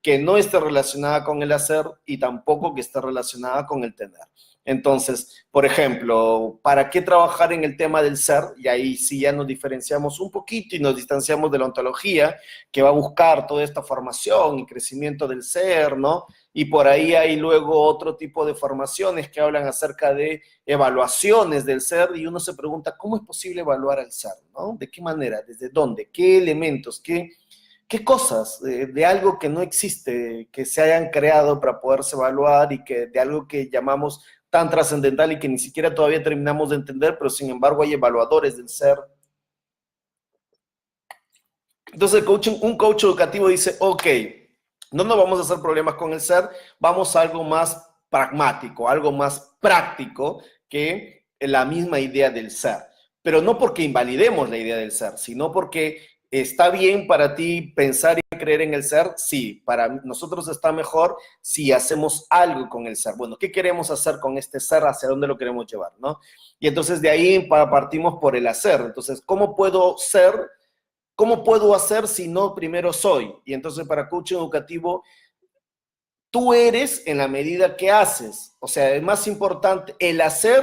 Speaker 2: que no esté relacionada con el hacer y tampoco que esté relacionada con el tener. Entonces, por ejemplo, ¿para qué trabajar en el tema del ser? Y ahí sí ya nos diferenciamos un poquito y nos distanciamos de la ontología, que va a buscar toda esta formación y crecimiento del ser, ¿no? Y por ahí hay luego otro tipo de formaciones que hablan acerca de evaluaciones del ser y uno se pregunta, ¿cómo es posible evaluar al ser, ¿no? ¿De qué manera? ¿Desde dónde? ¿Qué elementos? ¿Qué cosas de algo que no existe, que se hayan creado para poderse evaluar y que de algo que llamamos tan trascendental y que ni siquiera todavía terminamos de entender, pero sin embargo hay evaluadores del ser? Entonces un coach educativo dice, ok, no nos vamos a hacer problemas con el ser, vamos a algo más pragmático, algo más práctico que la misma idea del ser. Pero no porque invalidemos la idea del ser, sino porque ¿está bien para ti pensar y creer en el ser? Sí, para nosotros está mejor si hacemos algo con el ser. Bueno, ¿qué queremos hacer con este ser? ¿Hacia dónde lo queremos llevar, no? Y entonces de ahí partimos por el hacer. Entonces, ¿cómo puedo ser? ¿Cómo puedo hacer si no primero soy? Y entonces para coaching educativo, tú eres en la medida que haces. O sea, es más importante, el hacer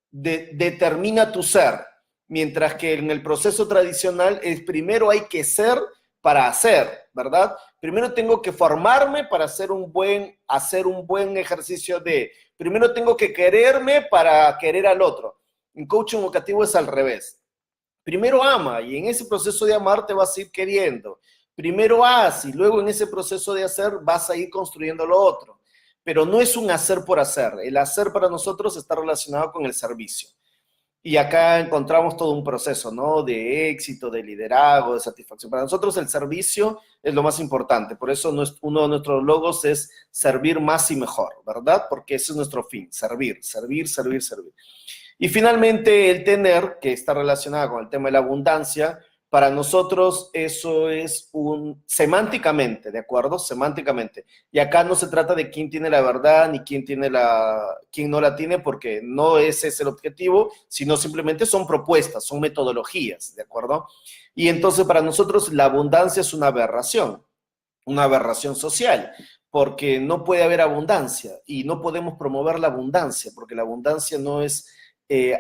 Speaker 2: determina tu ser, mientras que en el proceso tradicional es primero hay que ser para hacer, ¿verdad? Primero tengo que formarme para hacer un buen ejercicio primero tengo que quererme para querer al otro. En coaching educativo es al revés. Primero ama y en ese proceso de amar te vas a ir queriendo. Primero haz y luego en ese proceso de hacer vas a ir construyendo lo otro. Pero no es un hacer por hacer. El hacer para nosotros está relacionado con el servicio. Y acá encontramos todo un proceso, ¿no? De éxito, de liderazgo, de satisfacción. Para nosotros el servicio es lo más importante. Por eso uno de nuestros logos es servir más y mejor, ¿verdad? Porque ese es nuestro fin, servir, servir, servir, servir. Y finalmente el tener, que está relacionado con el tema de la abundancia, para nosotros eso es semánticamente, ¿de acuerdo? Semánticamente. Y acá no se trata de quién tiene la verdad ni quién no la tiene, porque no ese es el objetivo, sino simplemente son propuestas, son metodologías, ¿de acuerdo? Y entonces para nosotros la abundancia es una aberración social, porque no puede haber abundancia y no podemos promover la abundancia, porque la abundancia no es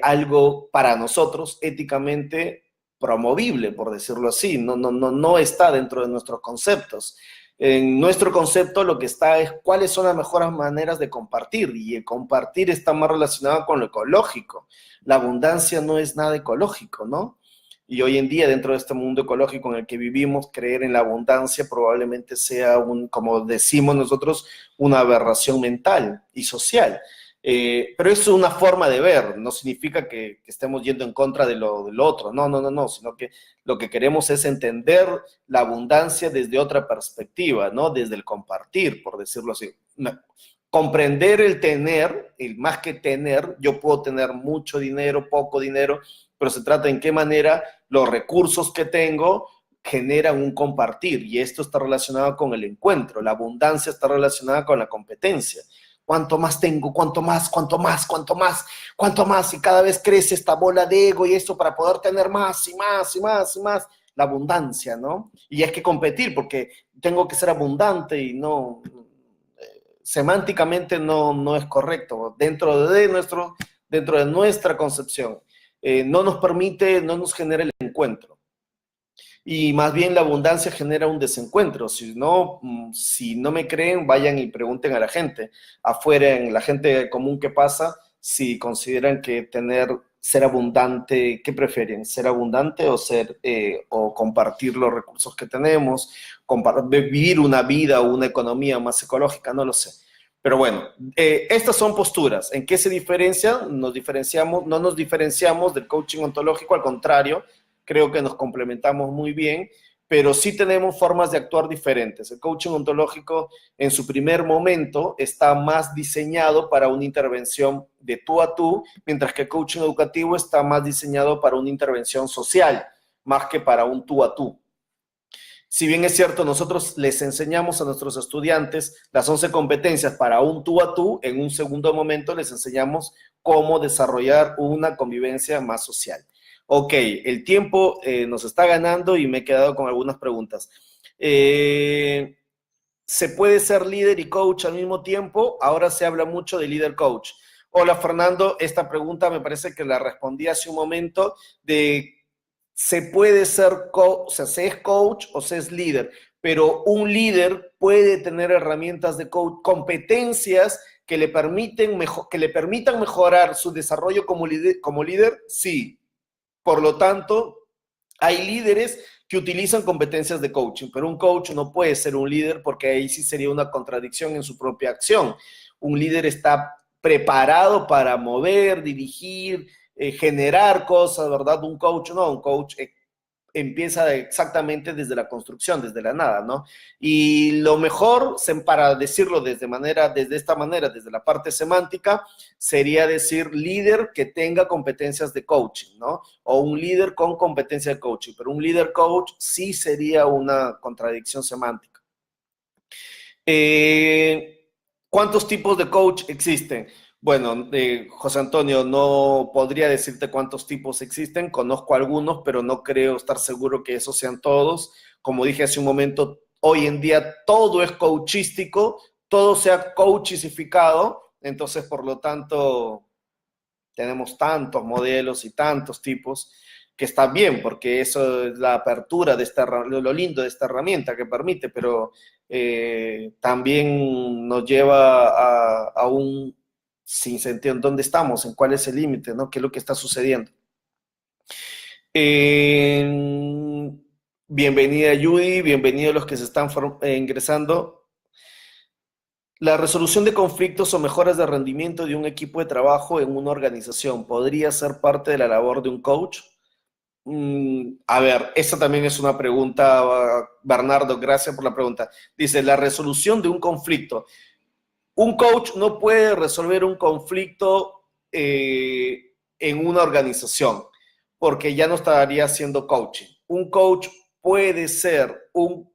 Speaker 2: algo para nosotros éticamente promovible, por decirlo así, no está dentro de nuestros conceptos. En nuestro concepto lo que está es cuáles son las mejores maneras de compartir, y el compartir está más relacionado con lo ecológico. La abundancia no es nada ecológico, ¿no? Y hoy en día, dentro de este mundo ecológico en el que vivimos, creer en la abundancia probablemente sea, como decimos nosotros, una aberración mental y social. Pero es una forma de ver, no significa que estemos yendo en contra de lo otro, no, sino que lo que queremos es entender la abundancia desde otra perspectiva, ¿no? Desde el compartir, por decirlo así. Comprender el tener, el más que tener, yo puedo tener mucho dinero, poco dinero, pero se trata en qué manera los recursos que tengo generan un compartir, y esto está relacionado con el encuentro. La abundancia está relacionada con la competencia. Cuanto más tengo, cuanto más, y cada vez crece esta bola de ego y esto para poder tener más y más y más y más. La abundancia, ¿no? Y hay que competir porque tengo que ser abundante y no, semánticamente no es correcto. Dentro de nuestra concepción, no nos permite, no nos genera el encuentro. Y más bien la abundancia genera un desencuentro. Si no me creen, vayan y pregunten a la gente afuera, en la gente común que pasa, si consideran que ser abundante, ¿qué prefieren? ¿Ser abundante o compartir los recursos que tenemos? Vivir una vida o una economía más ecológica, no lo sé. Pero bueno, estas son posturas. ¿En qué se diferencian? No nos diferenciamos del coaching ontológico, al contrario, creo que nos complementamos muy bien, pero sí tenemos formas de actuar diferentes. El coaching ontológico en su primer momento está más diseñado para una intervención de tú a tú, mientras que el coaching educativo está más diseñado para una intervención social, más que para un tú a tú. Si bien es cierto, nosotros les enseñamos a nuestros estudiantes las 11 competencias para un tú a tú, en un segundo momento les enseñamos cómo desarrollar una convivencia más social. Ok, el tiempo nos está ganando y me he quedado con algunas preguntas. ¿Se puede ser líder y coach al mismo tiempo? Ahora se habla mucho de líder coach. Hola, Fernando, esta pregunta me parece que la respondí hace un momento de se puede ser o sea, se es coach o se es líder, pero un líder puede tener herramientas de coach, competencias que le permitan mejorar su desarrollo como líder, sí. Por lo tanto, hay líderes que utilizan competencias de coaching, pero un coach no puede ser un líder porque ahí sí sería una contradicción en su propia acción. Un líder está preparado para mover, dirigir, generar cosas, ¿verdad? Un coach no, un coach empieza exactamente desde la construcción, desde la nada, ¿no? Y lo mejor, para decirlo desde esta manera, desde la parte semántica, sería decir líder que tenga competencias de coaching, ¿no? O un líder con competencia de coaching, pero un líder coach sí sería una contradicción semántica. ¿Cuántos tipos de coach existen? Bueno, José Antonio, no podría decirte cuántos tipos existen, conozco algunos, pero no creo estar seguro que esos sean todos. Como dije hace un momento, hoy en día todo es coachístico, todo se ha coachisificado, entonces por lo tanto tenemos tantos modelos y tantos tipos que está bien, porque eso es la apertura de lo lindo de esta herramienta que permite, pero también nos lleva a un sinsentido en dónde estamos, en cuál es el límite, ¿no? ¿Qué es lo que está sucediendo? Bienvenida Judy, bienvenidos los que se están ingresando. La resolución de conflictos o mejoras de rendimiento de un equipo de trabajo en una organización podría ser parte de la labor de un coach. A ver, esta también es una pregunta, Bernardo, gracias por la pregunta. Dice, la resolución de un conflicto. Un coach no puede resolver un conflicto en una organización, porque ya no estaría haciendo coaching. Un coach puede ser un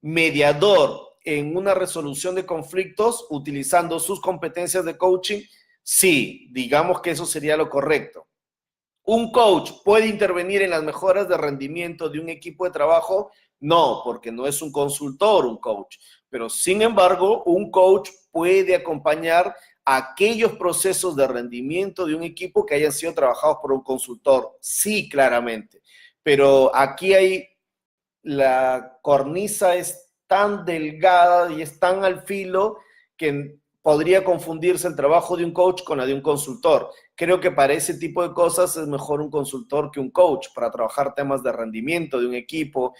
Speaker 2: mediador en una resolución de conflictos utilizando sus competencias de coaching. Sí, digamos que eso sería lo correcto. ¿Un coach puede intervenir en las mejoras de rendimiento de un equipo de trabajo? No, porque no es un consultor, un coach. Pero, sin embargo, un coach puede acompañar aquellos procesos de rendimiento de un equipo que hayan sido trabajados por un consultor. Sí, claramente. Pero aquí la cornisa es tan delgada y es tan al filo que podría confundirse el trabajo de un coach con la de un consultor. Creo que para ese tipo de cosas es mejor un consultor que un coach para trabajar temas de rendimiento de un equipo,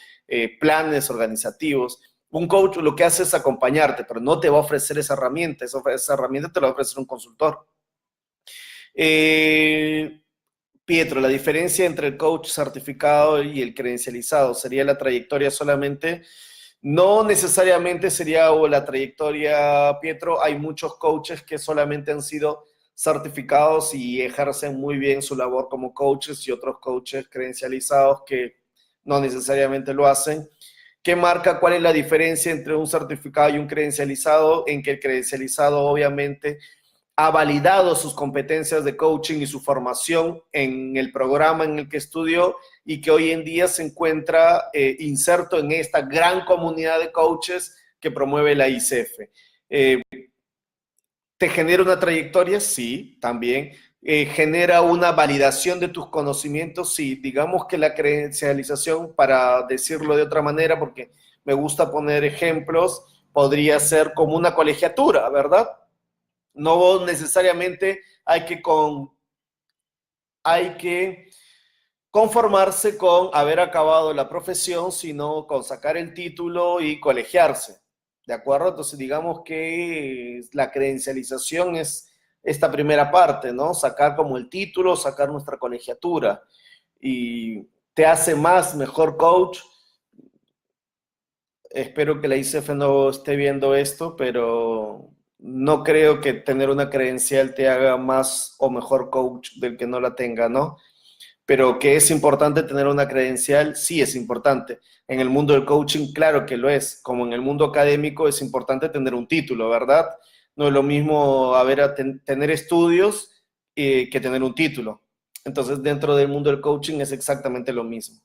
Speaker 2: planes organizativos. Un coach lo que hace es acompañarte, pero no te va a ofrecer esa herramienta. Esa herramienta te la va a ofrecer un consultor. Pietro, la diferencia entre el coach certificado y el credencializado sería la trayectoria solamente. No necesariamente sería la trayectoria, Pietro. Hay muchos coaches que solamente han sido certificados y ejercen muy bien su labor como coaches y otros coaches credencializados que no necesariamente lo hacen. ¿Qué marca cuál es la diferencia entre un certificado y un credencializado? En que el credencializado obviamente ha validado sus competencias de coaching y su formación en el programa en el que estudió y que hoy en día se encuentra inserto en esta gran comunidad de coaches que promueve la ICF. ¿Te genera una trayectoria? Sí, también. ¿Genera una validación de tus conocimientos? Sí, digamos que la credencialización, para decirlo de otra manera, porque me gusta poner ejemplos, podría ser como una colegiatura, ¿verdad? No necesariamente hay que conformarse con haber acabado la profesión, sino con sacar el título y colegiarse. ¿De acuerdo? Entonces, digamos que la credencialización es esta primera parte, ¿no? Sacar como el título, sacar nuestra colegiatura. Y te hace mejor coach. Espero que la ICF no esté viendo esto, pero no creo que tener una credencial te haga más o mejor coach del que no la tenga, ¿no? Pero que es importante tener una credencial, sí es importante. En el mundo del coaching, claro que lo es. Como en el mundo académico es importante tener un título, ¿verdad? No es lo mismo tener estudios que tener un título. Entonces, dentro del mundo del coaching es exactamente lo mismo.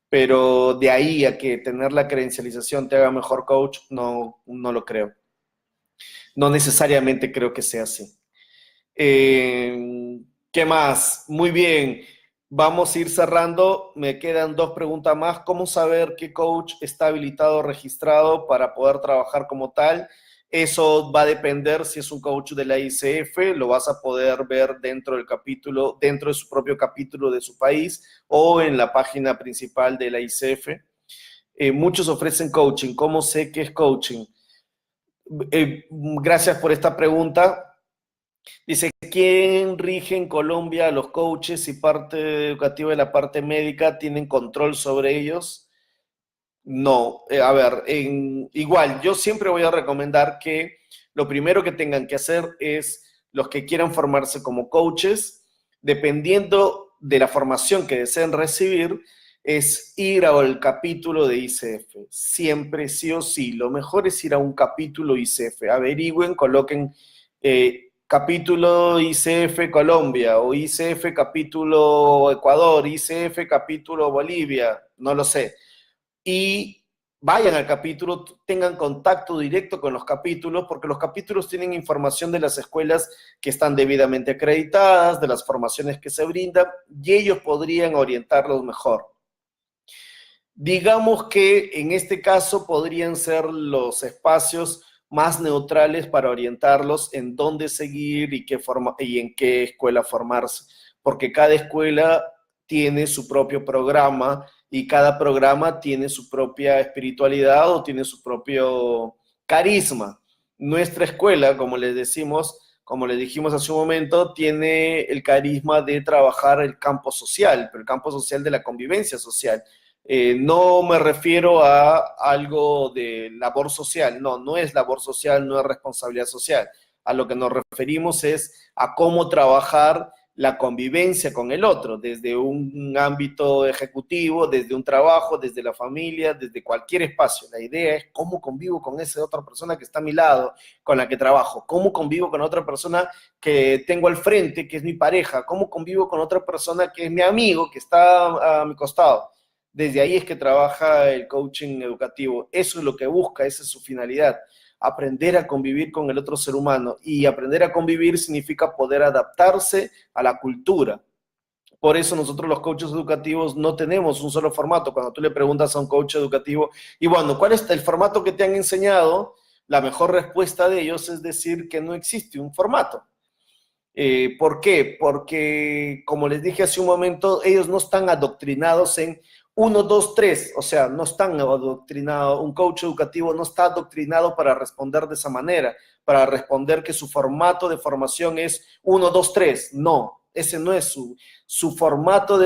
Speaker 2: Pero de ahí a que tener la credencialización te haga mejor coach, no lo creo. No necesariamente creo que sea así. ¿Qué más? Muy bien. Vamos a ir cerrando. Me quedan 2 preguntas más. ¿Cómo saber qué coach está habilitado o registrado para poder trabajar como tal? Eso va a depender si es un coach de la ICF, lo vas a poder ver dentro del capítulo, dentro de su propio capítulo de su país o en la página principal de la ICF. Muchos ofrecen coaching. ¿Cómo sé qué es coaching? Gracias por esta pregunta. Dice, ¿quién rige en Colombia a los coaches y parte educativa y la parte médica tienen control sobre ellos? No, a ver, igual, yo siempre voy a recomendar que lo primero que tengan que hacer es los que quieran formarse como coaches, dependiendo de la formación que deseen recibir, es ir al capítulo de ICF. Siempre, sí o sí, lo mejor es ir a un capítulo ICF. Averigüen, coloquen capítulo ICF Colombia o ICF capítulo Ecuador, ICF capítulo Bolivia, no lo sé, y vayan al capítulo, tengan contacto directo con los capítulos, porque los capítulos tienen información de las escuelas que están debidamente acreditadas, de las formaciones que se brindan, y ellos podrían orientarlos mejor. Digamos que en este caso podrían ser los espacios más neutrales para orientarlos en dónde seguir y, y en qué escuela formarse, porque cada escuela tiene su propio programa y cada programa tiene su propia espiritualidad o tiene su propio carisma. Nuestra escuela, como les decimos, como les dijimos hace un momento, tiene el carisma de trabajar el campo social, pero el campo social de la convivencia social. No me refiero a algo de labor social, no, no es labor social, no es responsabilidad social. A lo que nos referimos es a cómo trabajar la convivencia con el otro, desde un ámbito ejecutivo, desde un trabajo, desde la familia, desde cualquier espacio. La idea es cómo convivo con esa otra persona que está a mi lado, con la que trabajo, cómo convivo con otra persona que tengo al frente, que es mi pareja, cómo convivo con otra persona que es mi amigo, que está a mi costado. Desde ahí es que trabaja el coaching educativo. Eso es lo que busca, esa es su finalidad. Aprender a convivir con el otro ser humano. Y aprender a convivir significa poder adaptarse a la cultura. Por eso nosotros los coaches educativos no tenemos un solo formato. Cuando tú le preguntas a un coach educativo, y bueno, ¿cuál es el formato que te han enseñado? La mejor respuesta de ellos es decir que no existe un formato. ¿Por qué? Porque, como les dije hace un momento, ellos no están adoctrinados en 1, 2, 3, o sea, no están adoctrinados, un coach educativo no está adoctrinado para responder de esa manera, para responder que su formato de formación es 1, 2, 3, no, ese no es su formato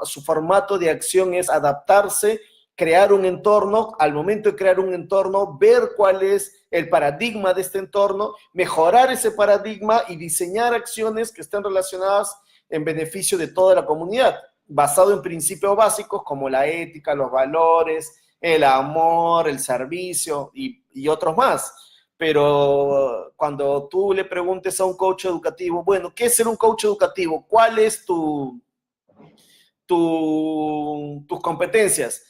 Speaker 2: su formato de acción es adaptarse, crear un entorno, al momento de crear un entorno, ver cuál es el paradigma de este entorno, mejorar ese paradigma y diseñar acciones que estén relacionadas en beneficio de toda la comunidad, basado en principios básicos como la ética, los valores, el amor, el servicio y otros más. Pero cuando tú le preguntes a un coach educativo, bueno, ¿qué es ser un coach educativo? ¿Cuál es tus competencias?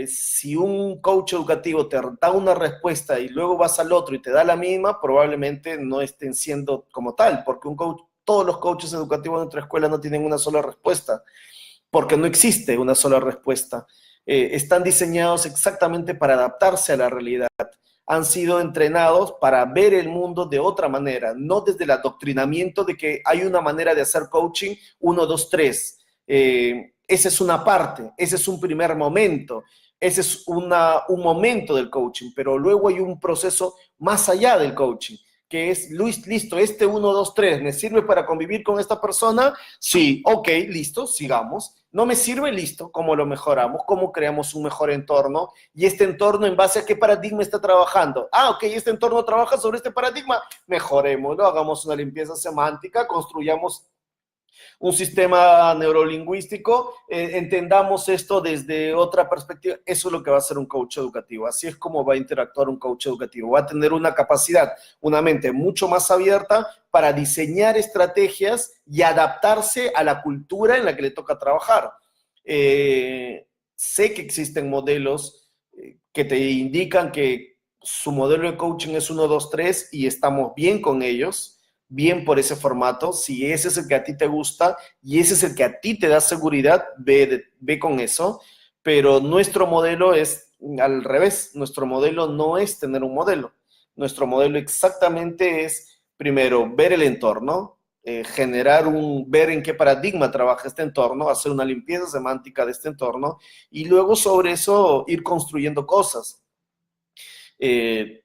Speaker 2: Si un coach educativo te da una respuesta y luego vas al otro y te da la misma, probablemente no estén siendo como tal, porque todos los coaches educativos de nuestra escuela no tienen una sola respuesta, porque no existe una sola respuesta. Están diseñados exactamente para adaptarse a la realidad. Han sido entrenados para ver el mundo de otra manera, no desde el adoctrinamiento de que hay una manera de hacer coaching, 1, 2, 3. Esa es una parte, ese es un primer momento, ese es un momento del coaching, pero luego hay un proceso más allá del coaching, que es, Luis, listo, este 1, 2, 3, ¿me sirve para convivir con esta persona? Sí, ok, listo, sigamos. ¿No me sirve? Listo, ¿cómo lo mejoramos? ¿Cómo creamos un mejor entorno? Y este entorno, ¿en base a qué paradigma está trabajando? Ah, ok, este entorno trabaja sobre este paradigma, mejorémoslo, hagamos una limpieza semántica, construyamos un sistema neurolingüístico, entendamos esto desde otra perspectiva. Eso es lo que va a hacer un coach educativo. Así es como va a interactuar un coach educativo. Va a tener una capacidad, una mente mucho más abierta para diseñar estrategias y adaptarse a la cultura en la que le toca trabajar. Sé que existen modelos que te indican que su modelo de coaching es 1, 2, 3 y estamos bien con ellos, bien por ese formato. Si ese es el que a ti te gusta y ese es el que a ti te da seguridad, ve con eso. Pero nuestro modelo es al revés. Nuestro modelo no es tener un modelo. Nuestro modelo exactamente es, primero, ver el entorno, ver en qué paradigma trabaja este entorno, hacer una limpieza semántica de este entorno y luego sobre eso ir construyendo cosas. Eh,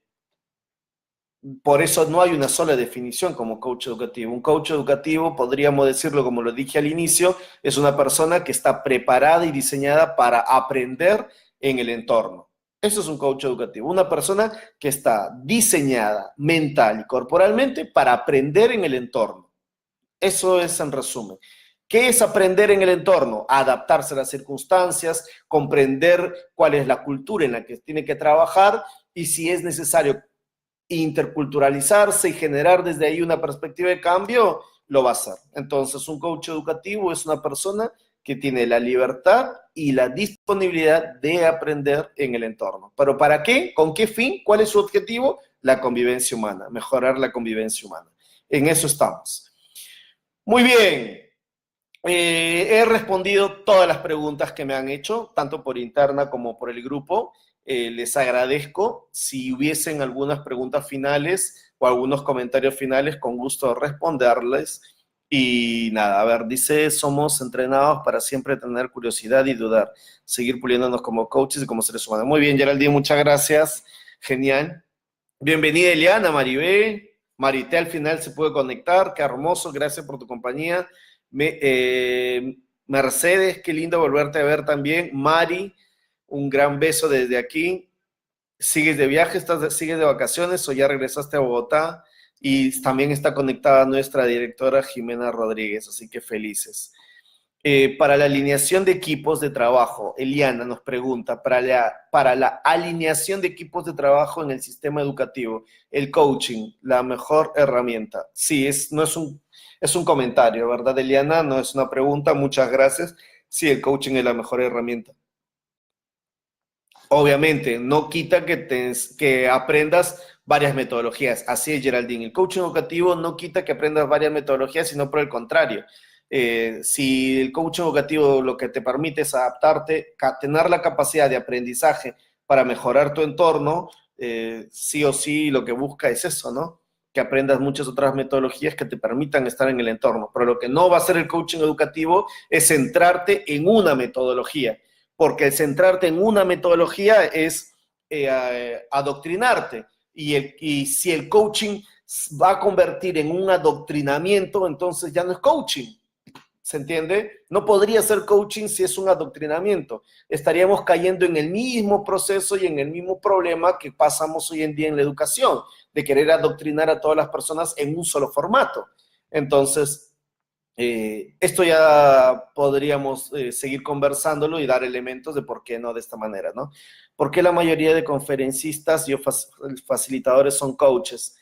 Speaker 2: Por eso no hay una sola definición como coach educativo. Un coach educativo, podríamos decirlo como lo dije al inicio, es una persona que está preparada y diseñada para aprender en el entorno. Eso es un coach educativo, una persona que está diseñada mental y corporalmente para aprender en el entorno. Eso es en resumen. ¿Qué es aprender en el entorno? Adaptarse a las circunstancias, comprender cuál es la cultura en la que tiene que trabajar y si es necesario interculturalizarse y generar desde ahí una perspectiva de cambio, lo va a hacer. Entonces, un coach educativo es una persona que tiene la libertad y la disponibilidad de aprender en el entorno. ¿Pero para qué? ¿Con qué fin? ¿Cuál es su objetivo? La convivencia humana, mejorar la convivencia humana. En eso estamos. Muy bien. He respondido todas las preguntas que me han hecho, tanto por interna como por el grupo. Les agradezco. Si hubiesen algunas preguntas finales o algunos comentarios finales, con gusto responderles. Y nada, a ver, dice, somos entrenados para siempre tener curiosidad y dudar, seguir puliéndonos como coaches y como seres humanos. Muy bien, Geraldine, muchas gracias. Genial. Bienvenida, Eliana, Maribé. Marité al final se puede conectar. Qué hermoso, gracias por tu compañía. Mercedes, qué lindo volverte a ver también. Mari, un gran beso desde aquí. ¿Sigues de viaje? ¿Sigues de vacaciones o ya regresaste a Bogotá? Y también está conectada nuestra directora Jimena Rodríguez, así que felices. Para la alineación de equipos de trabajo, Eliana nos pregunta, para la alineación de equipos de trabajo en el sistema educativo, el coaching, la mejor herramienta. Sí, es un comentario, ¿verdad, Eliana? No es una pregunta, muchas gracias. Sí, el coaching es la mejor herramienta. Obviamente, no quita que aprendas varias metodologías. Así es, Geraldine. El coaching educativo no quita que aprendas varias metodologías, sino por el contrario. Si el coaching educativo lo que te permite es adaptarte, tener la capacidad de aprendizaje para mejorar tu entorno, sí o sí lo que busca es eso, ¿no? Que aprendas muchas otras metodologías que te permitan estar en el entorno. Pero lo que no va a hacer el coaching educativo es centrarte en una metodología, porque el centrarte en una metodología es adoctrinarte. Y si el coaching va a convertir en un adoctrinamiento, entonces ya no es coaching. ¿Se entiende? No podría ser coaching si es un adoctrinamiento. Estaríamos cayendo en el mismo proceso y en el mismo problema que pasamos hoy en día en la educación, de querer adoctrinar a todas las personas en un solo formato. Entonces, esto ya podríamos seguir conversándolo y dar elementos de por qué no de esta manera, ¿no? ¿Por qué la mayoría de conferencistas y facilitadores son coaches?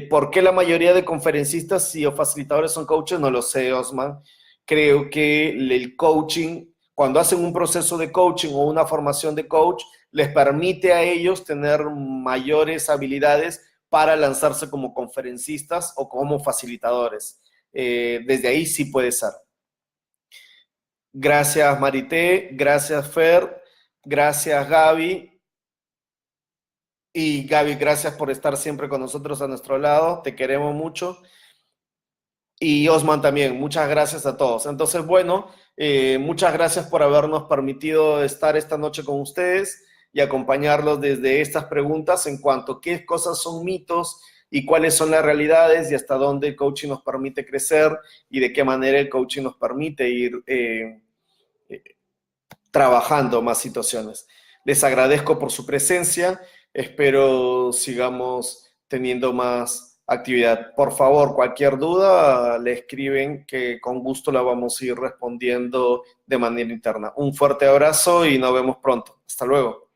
Speaker 2: ¿Por qué la mayoría de conferencistas y facilitadores son coaches? No lo sé, Osman. Creo que el coaching, cuando hacen un proceso de coaching o una formación de coach, les permite a ellos tener mayores habilidades para lanzarse como conferencistas o como facilitadores. Desde ahí sí puede ser. Gracias, Marité. Gracias, Fer. Gracias, Gaby. Y Gaby, gracias por estar siempre con nosotros a nuestro lado. Te queremos mucho. Y Osman también, muchas gracias a todos. Entonces, bueno, muchas gracias por habernos permitido estar esta noche con ustedes y acompañarlos desde estas preguntas en cuanto a qué cosas son mitos y cuáles son las realidades y hasta dónde el coaching nos permite crecer y de qué manera el coaching nos permite ir trabajando más situaciones. Les agradezco por su presencia. Espero sigamos teniendo más actividad. Por favor, cualquier duda, le escriben que con gusto la vamos a ir respondiendo de manera interna. Un fuerte abrazo y nos vemos pronto. Hasta luego.